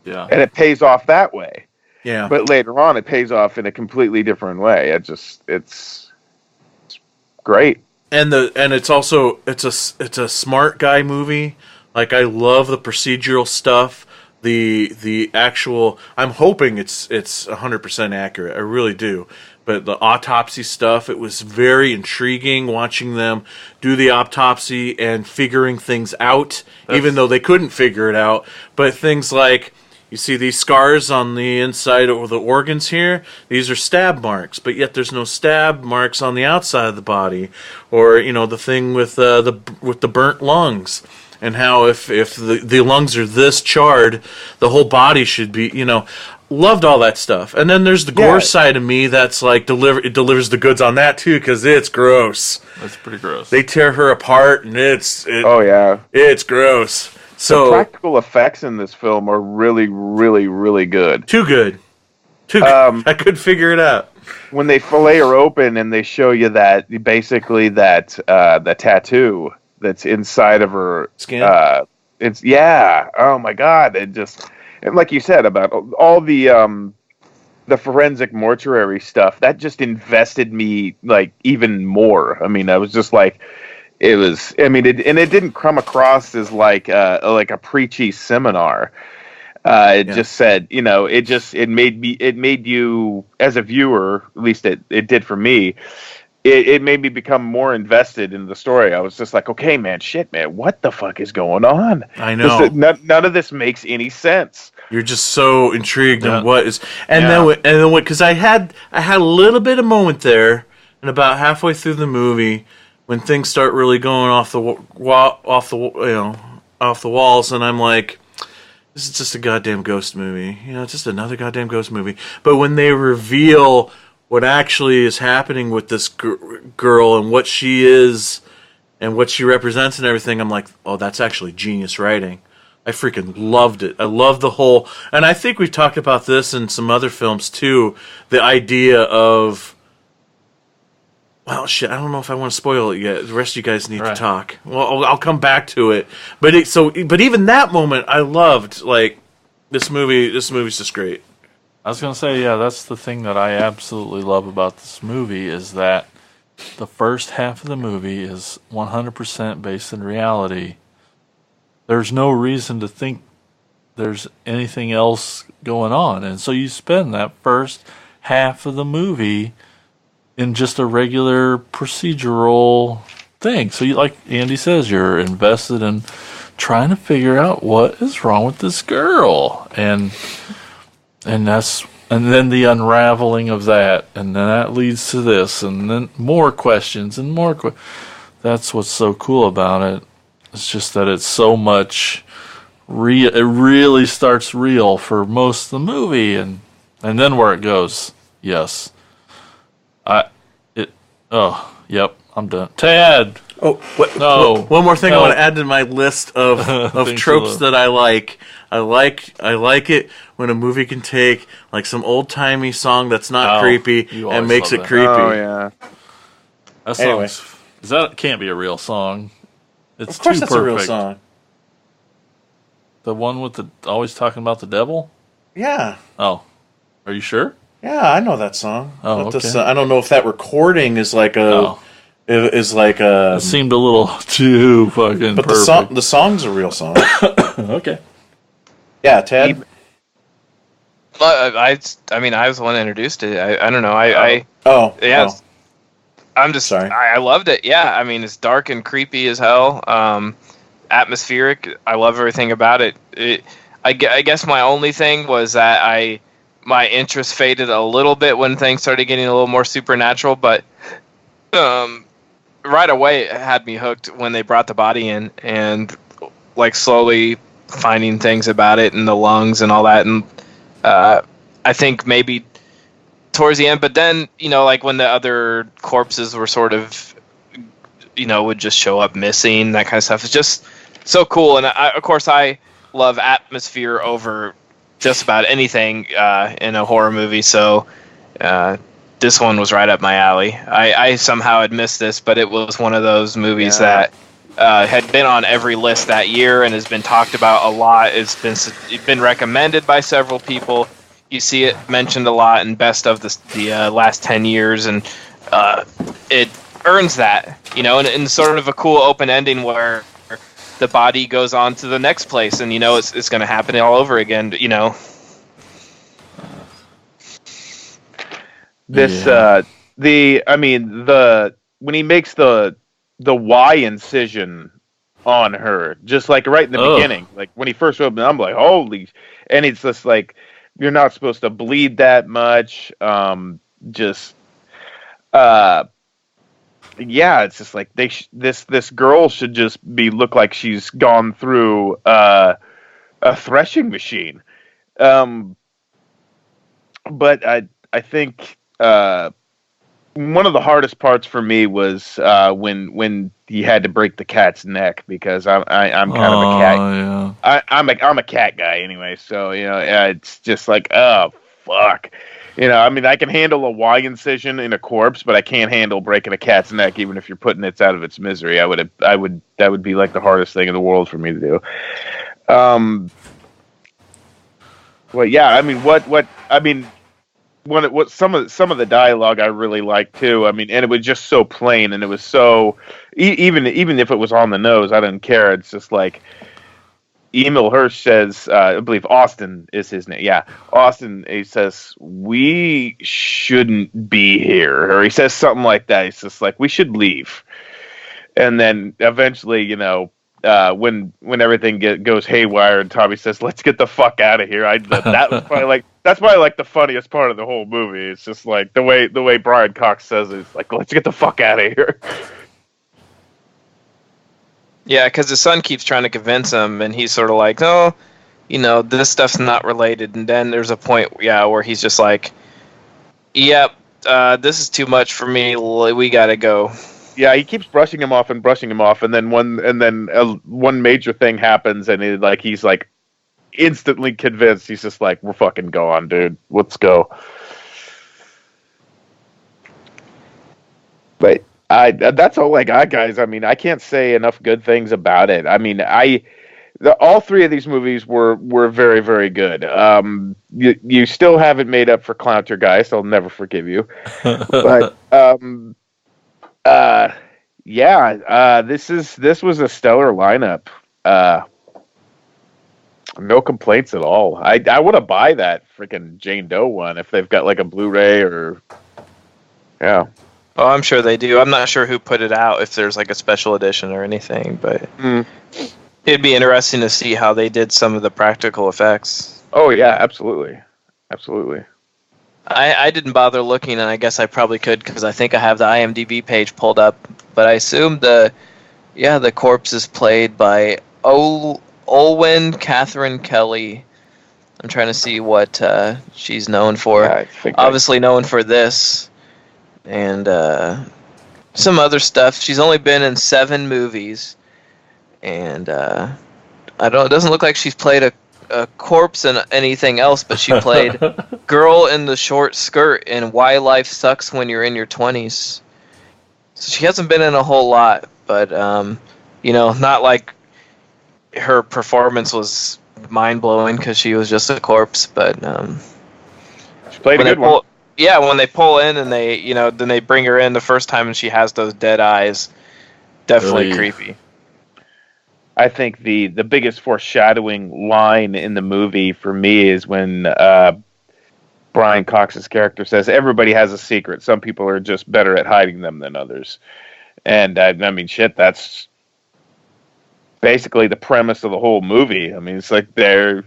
Yeah. And it pays off that way. Yeah. But later on, it pays off in a completely different way. It's great. And it's also it's a smart guy movie. Like, I love the procedural stuff. The actual, I'm hoping it's 100% accurate. I really do. But the autopsy stuff, it was very intriguing watching them do the autopsy and figuring things out, even though they couldn't figure it out. But things like, you see these scars on the inside of the organs here? These are stab marks, but yet there's no stab marks on the outside of the body. Or, the thing with the burnt lungs. And how if the lungs are this charred, the whole body should be, loved all that stuff. And then there's the gore side of me that's like, it delivers the goods on that too, because it's gross. That's pretty gross. They tear her apart, and it's gross. So the practical effects in this film are really, really, really good. Too good. I couldn't figure it out. When they fillet her open and they show you that, basically the tattoo that's inside of her skin. Oh my god! And like you said about all the forensic mortuary stuff, that just invested me like even more. I mean, I was just like, it was. I mean, it didn't come across as like a preachy seminar. It just said, it made you as a viewer, at least it did for me. It made me become more invested in the story. I was just like, okay, man, what the fuck is going on? I know. None of this makes any sense. You're just so intrigued on what is, then because I had a little bit of moment there, and about halfway through the movie, when things start really going off the walls, and I'm like, this is just a goddamn ghost movie. It's just another goddamn ghost movie. But when they reveal what actually is happening with this girl and what she is and what she represents and everything, I'm like, oh, that's actually genius writing. I freaking loved it. I love the whole, and I think we've talked about this in some other films too, the idea of, well, shit, I don't know if I want to spoil it yet. The rest of you guys need to talk. Well, I'll come back to it. But even that moment, I loved. Like, this movie's just great. I was going to say, that's the thing that I absolutely love about this movie is that the first half of the movie is 100% based in reality. There's no reason to think there's anything else going on. And so you spend that first half of the movie in just a regular procedural thing. So, like Andy says, you're invested in trying to figure out what is wrong with this girl. And then the unraveling of that, and then that leads to this, and then more questions and more That's what's so cool about it. It's just that it's so much real. It really starts real for most of the movie, and then where it goes. Yes. Yep. I'm done. Tad. Oh, No. One more thing I No. want to add to my list of Things tropes you that I like. I like it when a movie can take like some old timey song that's not Oh, creepy you and always makes love it that. creepy. Oh yeah. That Anyway. that can't be a real song. It's Of course, too that's perfect. a real song. The one with the always talking about the devil. Yeah, Oh, are you sure? yeah, I know that song. Oh, But okay. I don't know if that recording is like Oh. is like a. It seemed a little too fucking But perfect. the song's a real song. Okay. Yeah, Ted. I mean, I was the one that introduced it. I don't know. Oh, Yeah. oh. I'm just Sorry. I loved it. Yeah, I mean, it's dark and creepy as hell. Atmospheric. I love everything about it. I guess my only thing was that my interest faded a little bit when things started getting a little more supernatural, but right away it had me hooked when they brought the body in and like slowly finding things about it and the lungs and all that, and I think maybe towards the end, but then, like when the other corpses were sort of, would just show up missing, that kind of stuff. It's just so cool. And of course, I love atmosphere over just about anything in a horror movie. So this one was right up my alley. I somehow had missed this, but it was one of those movies that had been on every list that year and has been talked about a lot. It's been recommended by several people. You see it mentioned a lot in best of the last 10 years, and it earns that, and sort of a cool open ending where the body goes on to the next place, and it's going to happen all over again. This when he makes the Y incision on her, just like right in the beginning, like when he first opened, I'm like, holy, and it's just like, you're not supposed to bleed that much. It's just like this girl should just look like she's gone through a threshing machine. But I think one of the hardest parts for me was when he had to break the cat's neck, because I'm kind of a cat. Yeah. I'm a cat guy anyway, so it's just like, oh fuck, I mean, I can handle a Y incision in a corpse, but I can't handle breaking a cat's neck, even if you're putting it out of its misery. That would be like the hardest thing in the world for me to do. Well, yeah, I mean, what some of the dialogue I really liked too. I mean, and it was just so plain, and it was so even if it was on the nose, I didn't care. It's just like Emil Hirsch says, I believe Austin is his name. Yeah, Austin. He says, we shouldn't be here, or he says something like that. He's just like, we should leave. And then eventually, when everything goes haywire, and Tommy says, let's get the fuck out of here. That was probably that's probably the funniest part of the whole movie. It's just like the way Brian Cox says it, it's like, let's get the fuck out of here. Yeah, because his son keeps trying to convince him, and he's sort of like, "Oh, this stuff's not related." And then there's a point, where he's just like, "Yep, this is too much for me. We gotta go." Yeah, he keeps brushing him off, and then one major thing happens, and he's like instantly convinced. He's just like, "We're fucking gone, dude. Let's go." But that's all I got, guys. I mean, I can't say enough good things about it. I mean, all three of these movies were very, very good. You still haven't made up for Clowntergeist. I'll never forgive you. But this was a stellar lineup. No complaints at all. I want to buy that freaking Jane Doe one if they've got like a Blu-ray or yeah. Oh, I'm sure they do. I'm not sure who put it out, if there's like a special edition or anything, but it'd be interesting to see how they did some of the practical effects. Oh yeah, absolutely. I didn't bother looking, and I guess I probably could, because I think I have the IMDb page pulled up, but I assume the corpse is played by Olwen Catherine Kelly. I'm trying to see what she's known for. Yeah, Obviously known for this and some other stuff. She's only been in 7 movies, and it doesn't look like she's played a corpse in anything else, but she played girl in the short skirt in Why Life Sucks When You're in Your 20s. So she hasn't been in a whole lot, but not like her performance was mind-blowing because she was just a corpse, but she played a good one. Yeah, when they pull in and then they bring her in the first time and she has those dead eyes, definitely creepy. I think the biggest foreshadowing line in the movie for me is when Brian Cox's character says, "Everybody has a secret. Some people are just better at hiding them than others." And I mean, shit, that's basically the premise of the whole movie. I mean, it's like they're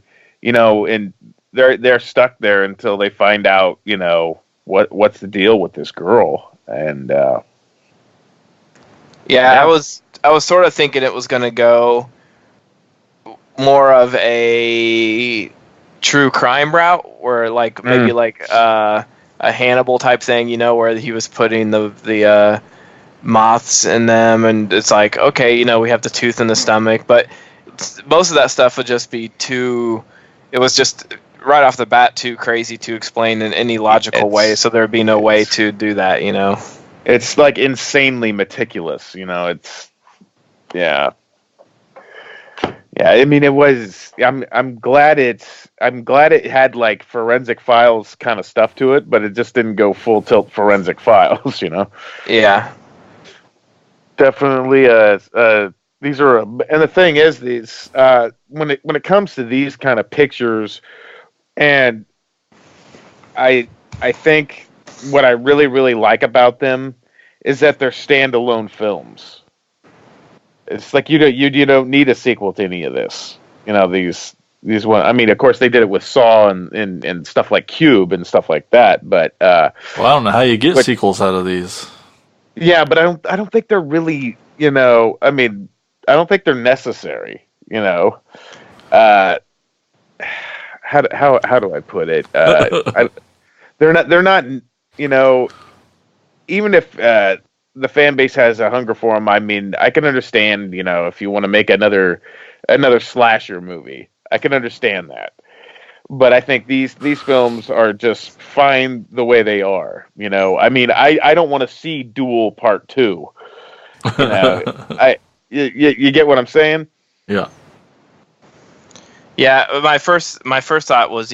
stuck there until they find out, what's the deal with this girl. And I was sort of thinking it was going to go more of a true crime route, where like maybe like a Hannibal type thing, where he was putting the moths in them, and it's like, okay, we have the tooth in the stomach, but most of that stuff would just be it was just right off the bat too crazy to explain in any logical way, so there'd be no way to do that, It's like insanely meticulous, it's yeah. I mean, it was. I'm glad it had like Forensic Files kind of stuff to it, but it just didn't go full tilt Forensic Files, Yeah. Definitely. These are, and the thing is, these when it comes to these kind of pictures, and I think what I really, really like about them is that they're standalone films. It's like you don't need a sequel to any of this. These one. I mean, of course, they did it with Saw and stuff like Cube and stuff like that. But I don't know how you get sequels out of these. Yeah, but I don't think they're really. I mean, I don't think they're necessary. How do I put it? They're not. Even if the fan base has a hunger for them, I mean, I can understand. If you want to make another slasher movie, I can understand that. But I think these films are just fine the way they are. I mean, I don't want to see Duel Part 2. You get what I'm saying? Yeah. Yeah, my first thought was,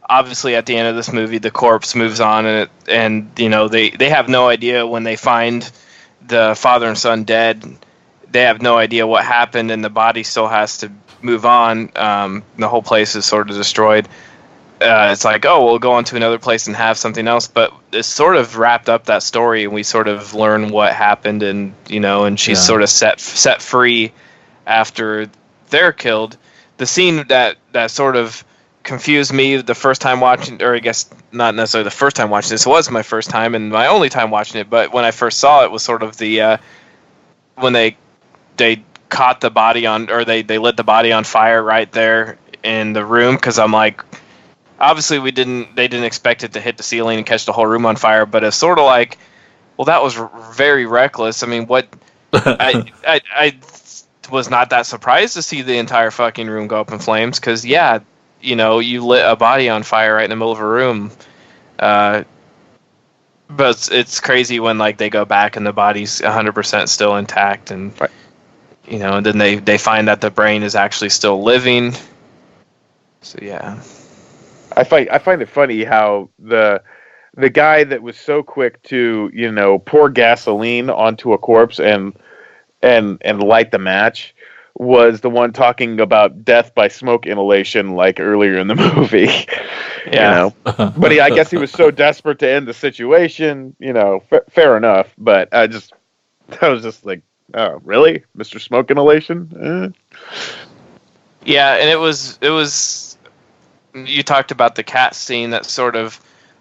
obviously at the end of this movie, the corpse moves on, and they have no idea when they find the father and son dead. They have no idea what happened, and the body still has to move on. The whole place is sort of destroyed. It's like, oh, we'll go on to another place and have something else, but it's sort of wrapped up that story, and we sort of learn what happened, and and she's sort of set free after they're killed. The scene that sort of confused me the first time watching, or I guess not necessarily the first time watching this, was my first time and my only time watching it, but when I first saw it was sort of the when they caught the body on, or they lit the body on fire right there in the room, because I'm like, obviously they didn't expect it to hit the ceiling and catch the whole room on fire, but it's sort of like, well, that was very reckless. I mean, what I was not that surprised to see the entire fucking room go up in flames, because you lit a body on fire right in the middle of a room. But it's crazy when like they go back and the body's 100% still intact, and right. And then they find that the brain is actually still living. So yeah, I find it funny how the guy that was so quick to pour gasoline onto a corpse and light the match was the one talking about death by smoke inhalation, like earlier in the movie. Yeah. But I guess he was so desperate to end the situation. Fair enough. But I was just like, oh, really, Mr. Smoke Inhalation? Yeah, and it was. You talked about the cat scene that sort of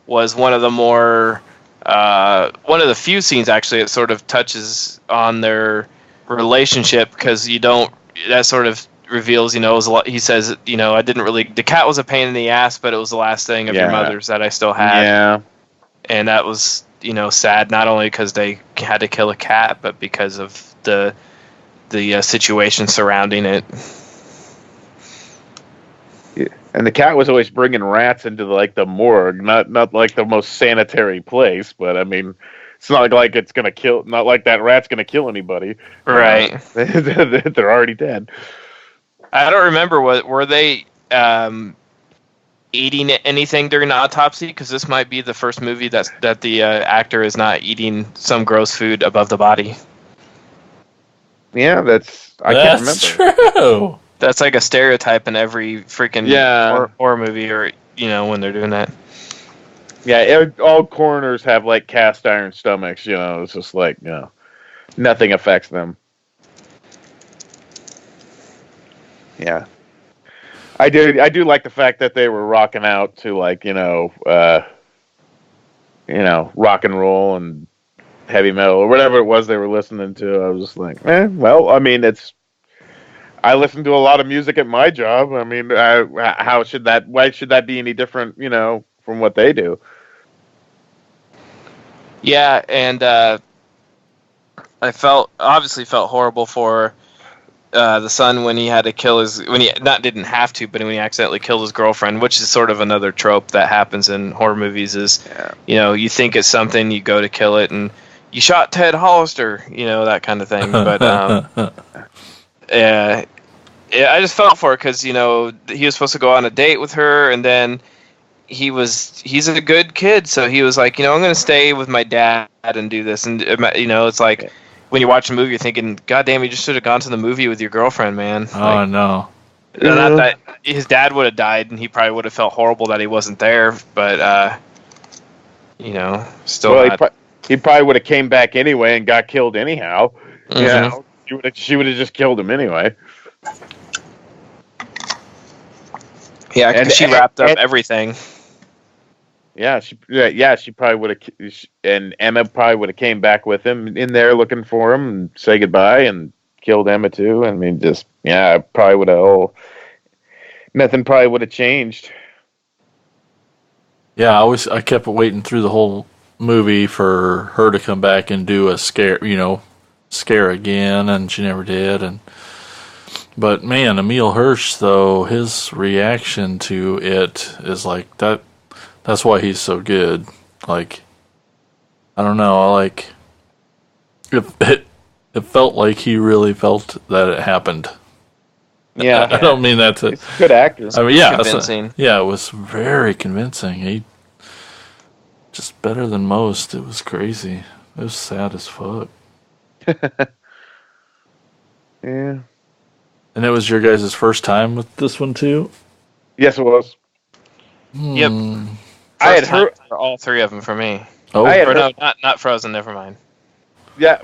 was one of the more one of the few scenes actually that sort of touches on their relationship, because that sort of reveals, it was a lot. He says, I didn't really. The cat was a pain in the ass, but it was the last thing of your mother's that I still had. Yeah, and that was sad, not only because they had to kill a cat, but because of the situation surrounding it. Yeah. And the cat was always bringing rats into the morgue, not like the most sanitary place, but I mean, it's not like it's gonna kill. Not like that rat's gonna kill anybody. Right. They're already dead. I don't remember were they eating anything during the autopsy, because this might be the first movie that the actor is not eating some gross food above the body. Yeah, I can't remember. That's true. That's like a stereotype in every freaking horror movie, or when they're doing that. Yeah, all coroners have cast iron stomachs. It's just nothing affects them. Yeah, I do like the fact that they were rocking out to rock and roll and heavy metal or whatever it was they were listening to. I was just like, well, I mean, I listen to a lot of music at my job. I mean, why should that be any different, from what they do? Yeah, and I obviously felt horrible for the son when he had to kill didn't have to, but when he accidentally killed his girlfriend, which is sort of another trope that happens in horror movies is, you think it's something, you go to kill it, and you shot Ted Hollister, that kind of thing. But yeah, I just felt for it because, he was supposed to go on a date with her, and then he's a good kid, so he was like, I'm going to stay with my dad and do this. And, it's like when you watch a movie, you're thinking, God damn, you just should have gone to the movie with your girlfriend, man. Oh, no. Not that his dad would have died, and he probably would have felt horrible that he wasn't there, but, still well, he probably would have came back anyway and got killed anyhow. Mm-hmm. Yeah, she would have just killed him anyway. Yeah, because she wrapped up everything. Yeah, she probably would have, and Emma probably would have came back with him in there looking for him and say goodbye and killed Emma too. I mean, probably would have. Nothing probably would have changed. Yeah, I kept waiting through the whole movie for her to come back and do a scare again, and she never did. But man, Emile Hirsch, though, his reaction to it is like that. That's why he's so good. I don't know. It felt like he really felt that it happened. Yeah, I don't mean that to. It's good actor. I mean, yeah, convincing. It was very convincing. He just better than most. It was crazy. It was sad as fuck. Yeah. And it was your guys' first time with this one too? Yes, it was. Yep. I had heard for all three of them for me. Oh, no, not Frozen. Never mind. Yeah,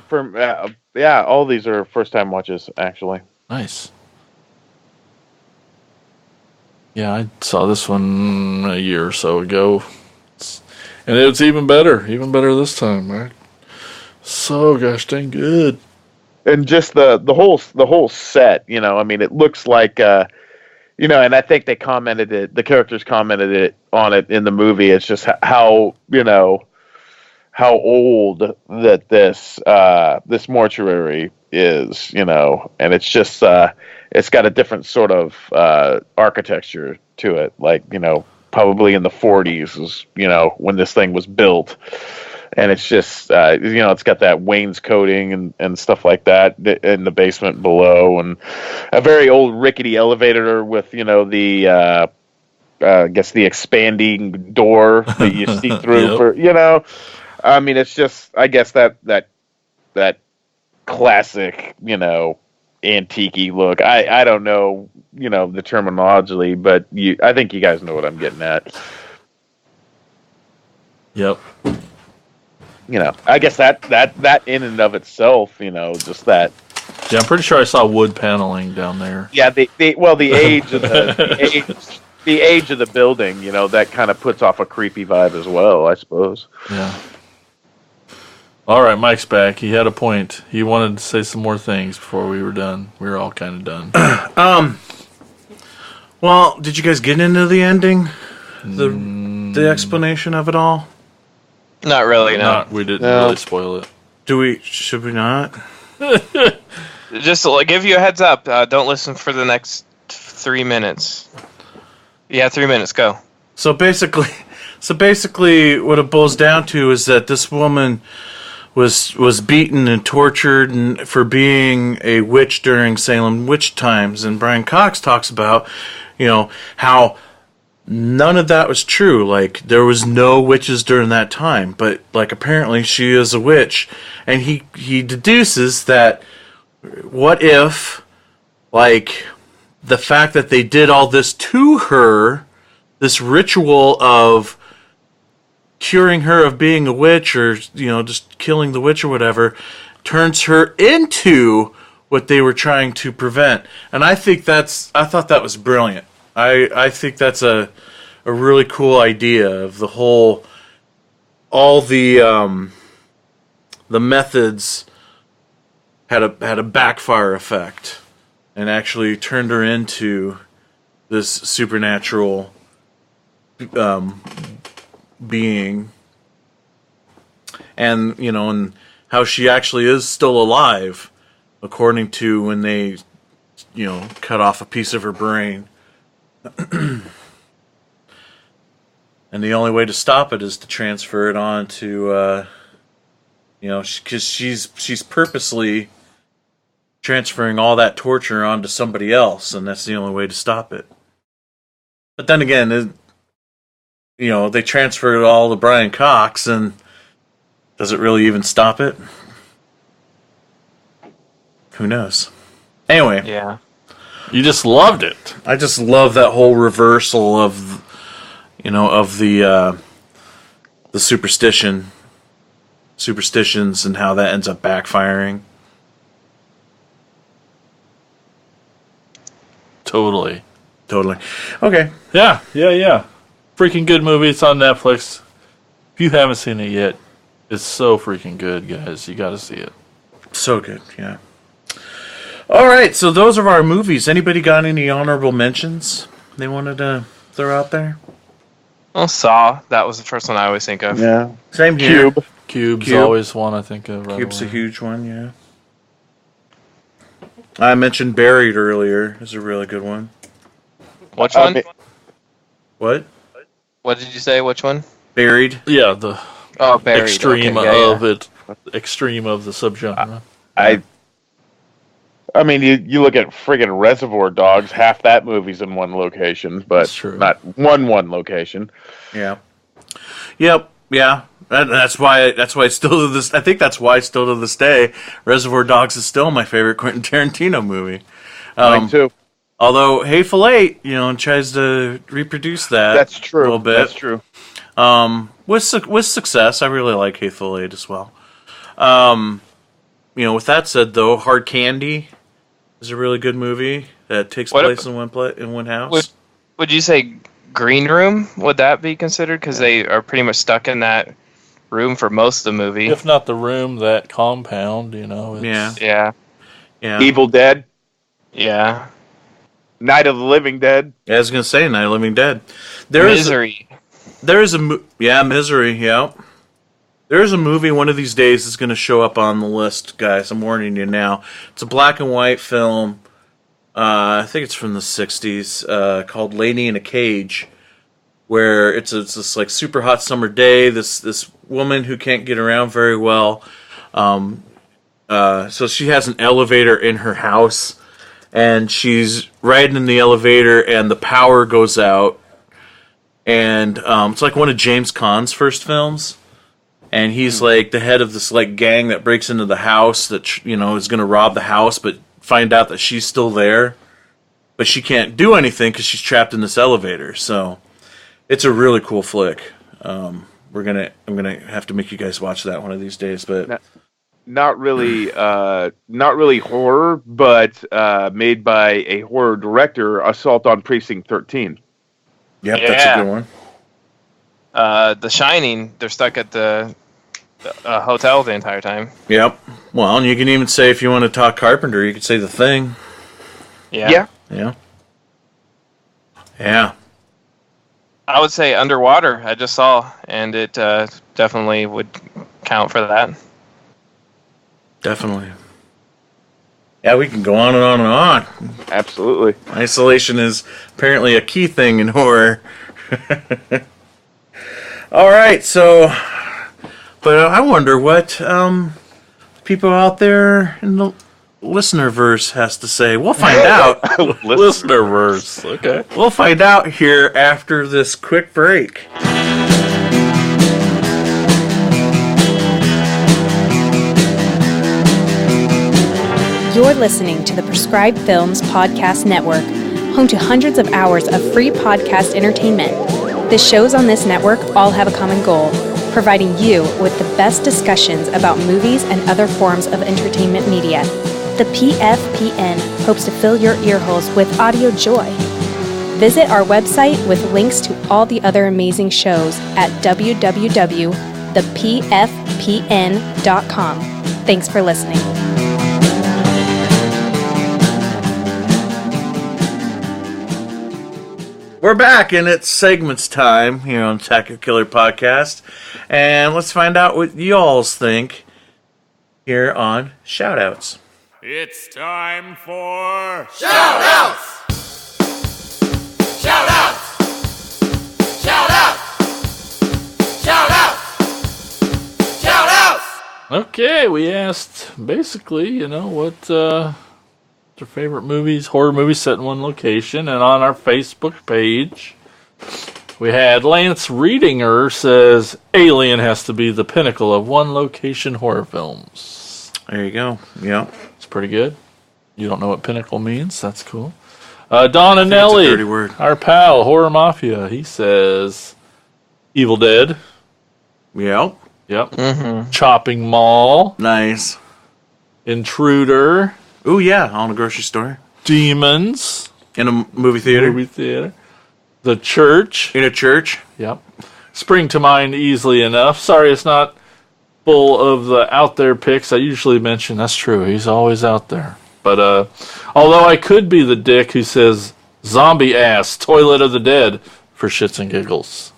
all these are first time watches actually. Nice. Yeah, I saw this one a year or so ago, and it was even better this time. Right? So gosh dang good. And just the whole set, I mean, it looks like, and I think the characters commented on it in the movie. It's just how old that this mortuary is, and it's just, it's got a different sort of, architecture to it. Probably in the 40s is, when this thing was built. And it's just, it's got that wainscoting and stuff like that in the basement below, and a very old rickety elevator with, I guess the expanding door that you see through. Yep. I mean, it's just, I guess that classic, antique-y look. I don't know, the terminology, but I think you guys know what I'm getting at. Yep. I guess that in and of itself, just that. Yeah, I'm pretty sure I saw wood paneling down there. Yeah, the age of the age of the building, that kind of puts off a creepy vibe as well, I suppose. Yeah. All right, Mike's back. He had a point. He wanted to say some more things before we were done. We were all kind of done. Well, did you guys get into the ending? The explanation of it all? Not really, no. We didn't really spoil it. Should we not? Just to give you a heads up, don't listen for the next 3 minutes. Yeah, 3 minutes, go. So basically, what it boils down to is that this woman was beaten and tortured for being a witch during Salem witch times, and Brian Cox talks about, how none of that was true. Like, there was no witches during that time, but like apparently she is a witch, and he deduces that what if, like, the fact that they did all this to her, this ritual of curing her of being a witch, or just killing the witch or whatever, turns her into what they were trying to prevent. And I thought that was brilliant. I think that's a really cool idea of the whole, all the methods had a backfire effect and actually turned her into this supernatural being, and and how she actually is still alive, according to when they cut off a piece of her brain. And the only way to stop it is to transfer it on to because she's purposely transferring all that torture onto somebody else, and that's the only way to stop it. But then again, they transferred it all to Brian Cox, and does it really even stop it? Who knows? Anyway. Yeah. You just loved it. I just love that whole reversal of, of the superstitions and how that ends up backfiring. Totally. Okay. Yeah. Freaking good movie. It's on Netflix. If you haven't seen it yet, it's so freaking good, guys. You got to see it. So good, yeah. All right, so those are our movies. Anybody got any honorable mentions they wanted to throw out there? Well, Saw. That was the first one I always think of. Yeah. Same here. Cube's always one I think of. Right Cube's away. a huge one, yeah. I mentioned Buried earlier. It's a really good one. Which one? What? What did you say? Which one? Buried. Yeah, the Buried. extreme Okay, yeah, of it. Extreme of the subgenre. I mean, you look at friggin' Reservoir Dogs. Half that movie's in one location, but not one location. Yeah. Yep. Yeah. That's why it's still to this. I think that's why still to this day, Reservoir Dogs is still my favorite Quentin Tarantino movie. Mine too. Although Hateful Eight, tries to reproduce that. That's true. A little bit. That's true. With success, I really like Hateful Eight as well. With that said, though, Hard Candy is a really good movie that takes place in one house. Would you say Green Room? Would that be considered? Because they are pretty much stuck in that room for most of the movie. If not the room, that compound. It's, Yeah. Evil Dead. Yeah. Night of the Living Dead. Yeah, I was gonna say Night of the Living Dead. Misery. Misery. Yeah. There's a movie one of these days that's going to show up on the list, guys. I'm warning you now. It's a black and white film. I think it's from the 60s, called Lady in a Cage, where it's this like super hot summer day. This woman who can't get around very well. So she has an elevator in her house, and she's riding in the elevator, and the power goes out. And it's like one of James Caan's first films. And he's like the head of this like gang that breaks into the house that is going to rob the house, but find out that she's still there, but she can't do anything because she's trapped in this elevator. So it's a really cool flick. I'm gonna have to make you guys watch that one of these days, but not really horror, but made by a horror director. Assault on Precinct 13. Yep, that's a good one. The Shining, they're stuck at the a hotel the entire time. Yep. Well, and you can even say, if you want to talk Carpenter, you could say The Thing. Yeah. Yeah. Yeah. I would say Underwater, I just saw, and it definitely would count for that. Definitely. Yeah, we can go on and on and on. Absolutely. Isolation is apparently a key thing in horror. All right, so, but I wonder what people out there in the listener-verse has to say. We'll find out. Listener-verse, okay. We'll find out here after this quick break. You're listening to the Prescribed Films Podcast Network, home to hundreds of hours of free podcast entertainment. The shows on this network all have a common goal, providing you with the best discussions about movies and other forms of entertainment media. The PFPN hopes to fill your earholes with audio joy. Visit our website with links to all the other amazing shows at www.thepfpn.com. Thanks for listening. We're back, and it's segments time here on Taco Killer Podcast. And let's find out what y'alls think here on Shoutouts. It's time for Shout-outs! Shout-outs! Shout-outs! Shout-outs! Shout-outs! Okay, we asked basically, what's your favorite movies, horror movies set in one location, and on our Facebook page, we had Lance Reedinger says Alien has to be the pinnacle of one location horror films. There you go. Yeah. It's pretty good. You don't know what pinnacle means? That's cool. Don and Nelly, dirty word. our pal, Horror Mafia, he says Evil Dead. Yep. Yep. Chopping Mall. Nice. Intruder. Oh, yeah, on a grocery store. Demons. In a movie theater. The Church. In a church. Yep. Spring to mind easily enough. Sorry it's not full of the out there picks I usually mention. That's true. He's always out there. But although I could be the dick who says Zombie Ass, Toilet of the Dead for shits and giggles.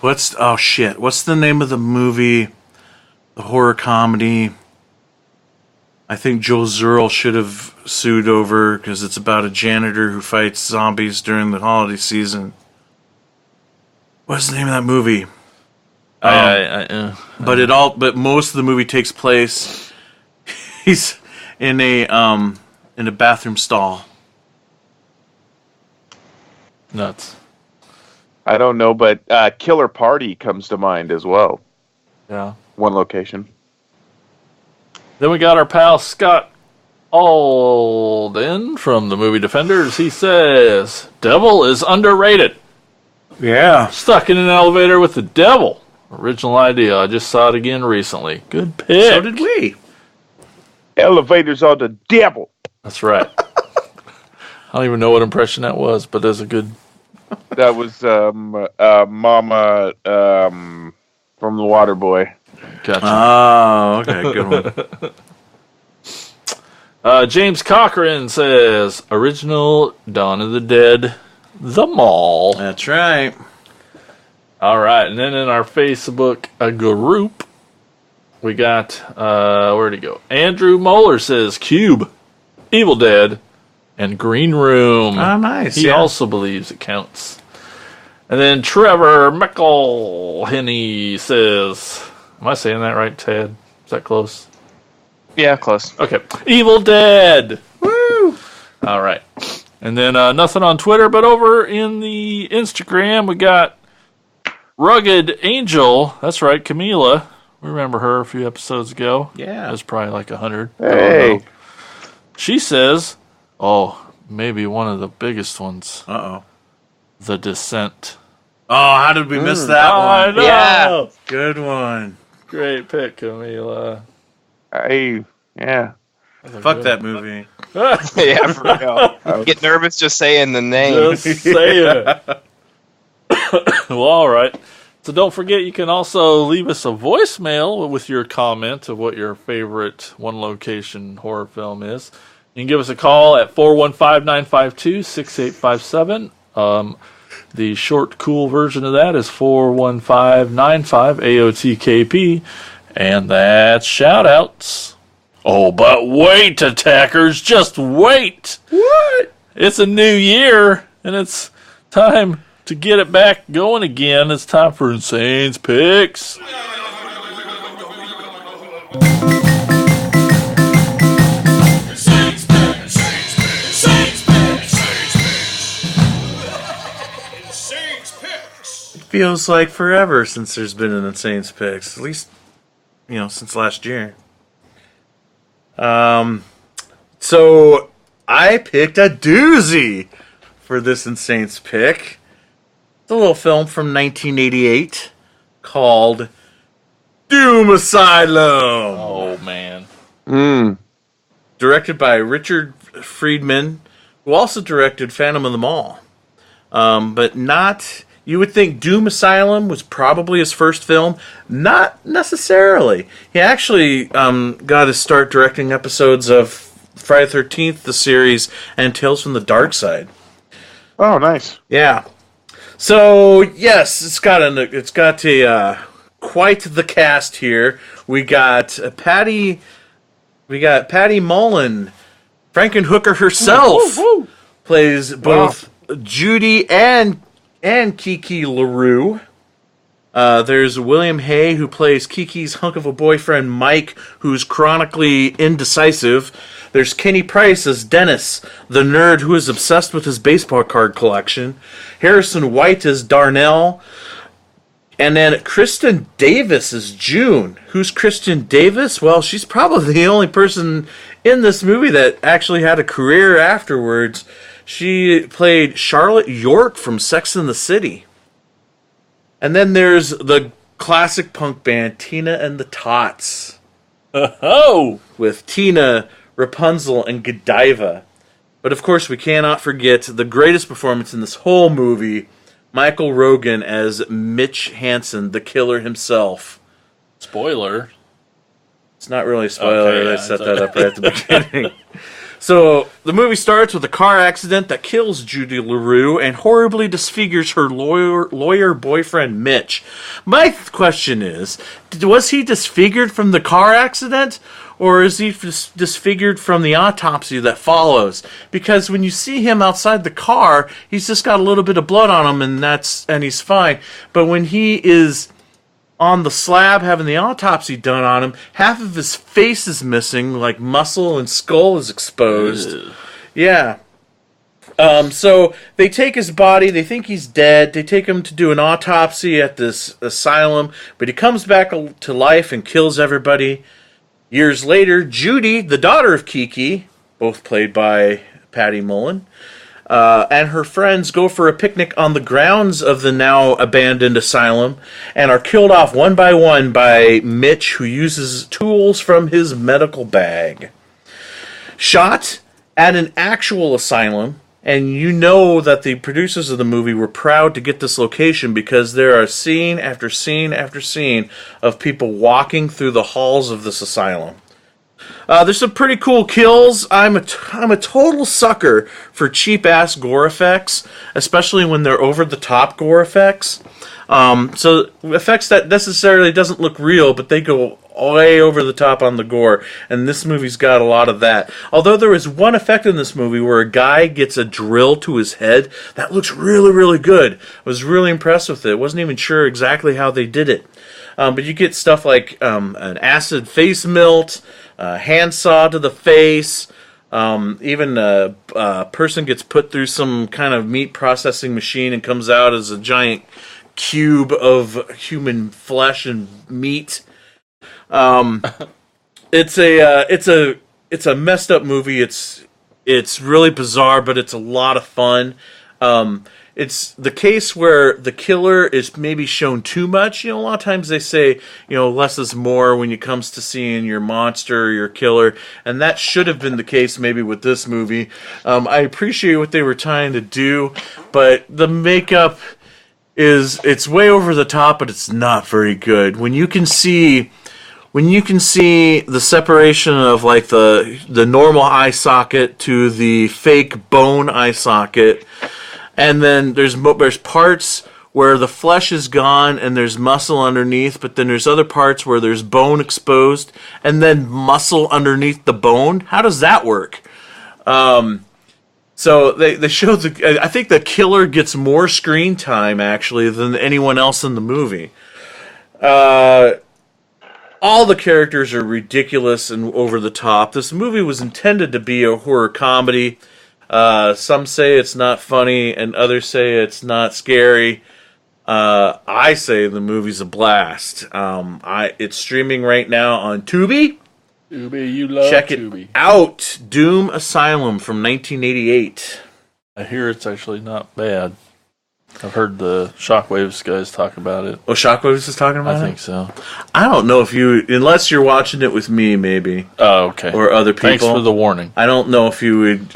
What's the name of the movie? The horror comedy. I think Joel Zerl should have sued over because it's about a janitor who fights zombies during the holiday season. What's the name of that movie? But most of the movie takes place. He's in a bathroom stall. Nuts. I don't know, but Killer Party comes to mind as well. Yeah. One location. Then we got our pal Scott Alden from the Movie Defenders. He says, Devil is underrated. Yeah. Stuck in an elevator with the devil. Original idea. I just saw it again recently. Good pick. So did we. Elevators are the devil. That's right. I don't even know what impression that was, but that's a good... That was Mama from The Waterboy. Gotcha. Oh, okay, good one. James Cochran says, original Dawn of the Dead, The Mall. That's right. All right, and then in our Facebook group, we got, where'd he go? Andrew Moeller says, Cube, Evil Dead, and Green Room. Oh, nice. He also believes it counts. And then Trevor McElhenney says... Am I saying that right, Ted? Is that close? Yeah, close. Okay. Evil Dead! Woo! All right. And then nothing on Twitter, but over in the Instagram, we got Rugged Angel. That's right, Camila. We remember her a few episodes ago. Yeah. It was probably like 100. Hey. She says, maybe one of the biggest ones. Uh-oh. The Descent. Oh, how did we miss that one? I know. Yeah. Good one. Great pick, Camila. Yeah. Fuck that movie. Yeah, for real. Get nervous just saying the name. Just say it. Well, all right. So don't forget, you can also leave us a voicemail with your comment of what your favorite one location horror film is. You can give us a call at 415-952-6857. The short, cool version of that is 415-95-AOTKP. And that's shout-outs. Oh, but wait, attackers, just wait. What? It's a new year, and it's time to get it back going again. It's time for Insane's Picks. Feels like forever since there's been an Insane's Picks. At least, since last year. So I picked a doozy for this Insane's Pick. It's a little film from 1988 called Doom Asylum. Oh, man. Directed by Richard Friedman, who also directed Phantom of the Mall. But not... You would think Doom Asylum was probably his first film. Not necessarily. He actually got his start directing episodes of Friday the 13th, the series, and Tales from the Dark Side. Oh, nice. Yeah. So, yes, it's got quite the cast here. We got Patty Mullen, Frankenhooker herself, plays both Judy and Kiki LaRue. There's William Hay, who plays Kiki's hunk of a boyfriend, Mike, who's chronically indecisive. There's Kenny Price as Dennis, the nerd who is obsessed with his baseball card collection. Harrison White as Darnell. And then Kristen Davis as June. Who's Kristen Davis? Well, she's probably the only person in this movie that actually had a career afterwards. She played Charlotte York from Sex and the City. And then there's the classic punk band Tina and the Tots. Oh! With Tina, Rapunzel, and Godiva. But of course we cannot forget the greatest performance in this whole movie, Michael Rogan as Mitch Hansen, the killer himself. Spoiler. It's not really a spoiler. Okay, I set that up right at the beginning. So, the movie starts with a car accident that kills Judy LaRue and horribly disfigures her lawyer boyfriend, Mitch. My question is, was he disfigured from the car accident, or is he disfigured from the autopsy that follows? Because when you see him outside the car, he's just got a little bit of blood on him, and he's fine. But when he is on the slab having the autopsy done on him, half of his face is missing, like muscle and skull is exposed. Ew. Yeah. So they take his body, they think he's dead, they take him to do an autopsy at this asylum, but he comes back to life and kills everybody. Years later, Judy, the daughter of Kiki, both played by Patty Mullen, and her friends go for a picnic on the grounds of the now abandoned asylum and are killed off one by one by Mitch, who uses tools from his medical bag. Shot at an actual asylum, and you know that the producers of the movie were proud to get this location because there are scene after scene after scene of people walking through the halls of this asylum. There's some pretty cool kills. I'm a total sucker for cheap-ass gore effects, especially when they're over-the-top gore effects. So effects that necessarily doesn't look real, but they go way over the top on the gore, and this movie's got a lot of that. Although there is one effect in this movie where a guy gets a drill to his head, that looks really, really good. I was really impressed with it. Wasn't even sure exactly how they did it. But you get stuff like an acid face melt, handsaw to the face, even a person gets put through some kind of meat processing machine and comes out as a giant cube of human flesh and meat. It's a messed up movie. It's really bizarre, but it's a lot of fun. It's the case where the killer is maybe shown too much. A lot of times they say, less is more when it comes to seeing your monster or your killer, and that should have been the case maybe with this movie. I appreciate what they were trying to do, but the makeup it's way over the top, but it's not very good. When you can see the separation of like the normal eye socket to the fake bone eye socket, and then there's parts where the flesh is gone and there's muscle underneath, but then there's other parts where there's bone exposed and then muscle underneath the bone. How does that work? So they showed I think the killer gets more screen time actually than anyone else in the movie. All the characters are ridiculous and over the top. This movie was intended to be a horror comedy. Some say it's not funny and others say it's not scary. I say the movie's a blast. It's streaming right now on Tubi. Tubi, you love Check Tubi. it out. Doom Asylum from 1988. I hear it's actually not bad. I've heard the Shockwaves guys talk about it. Oh, Shockwaves is talking about it? I think so. I don't know unless you're watching it with me, maybe. Oh, okay. Or other people. Thanks for the warning. I don't know if you would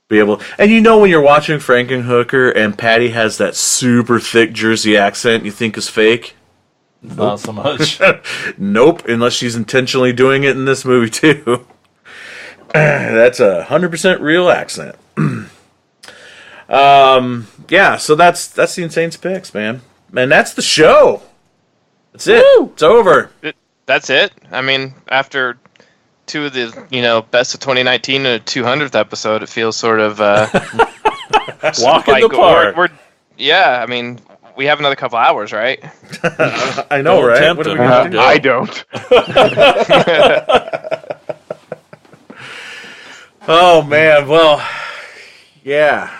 be able. And you know when you're watching Frankenhooker and Patty has that super thick Jersey accent you think is fake? Not so much. Nope, unless she's intentionally doing it in this movie too. That's 100% real accent. Yeah, so that's the Insane Picks, man. And that's the show. That's it. Woo! It's over. That's it. I mean, after two of the best of 2019 and a 200th episode, it feels sort of walk in the park. Yeah, I mean, we have another couple hours, right? I know, Don't right? tempt What are we him. gonna do? I don't. Oh man, well, yeah.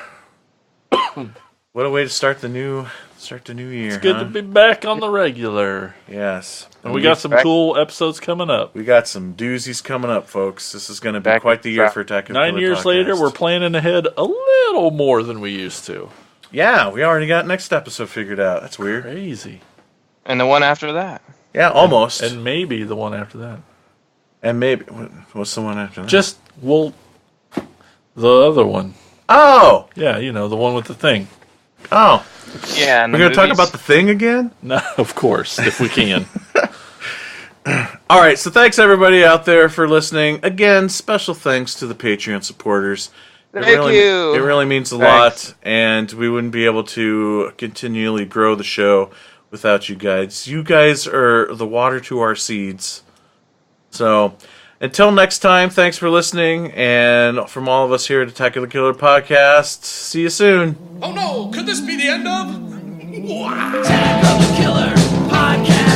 What a way to start the new year. It's good to be back on the regular. Yes. And we got some cool episodes coming up. We got some doozies coming up, folks. This is going to be quite the year for Attack of the Killer 9 years Podcast. later, we're planning ahead a little more than we used to. Yeah, we already got next episode figured out. That's weird. Crazy. And the one after that. Yeah, almost. And maybe the one after that. And maybe what's the one after that? The other one. Oh! Yeah, the one with the thing. Oh. Yeah, we're going to talk about the thing again? No, of course, if we can. All right, so thanks everybody out there for listening. Again, special thanks to the Patreon supporters. Thank you. It really means a lot, and we wouldn't be able to continually grow the show without you guys. You guys are the water to our seeds. So, until next time, thanks for listening, and from all of us here at Attack of the Killer Podcast, see you soon. Oh no, could this be the end of? Attack of the Killer Podcast.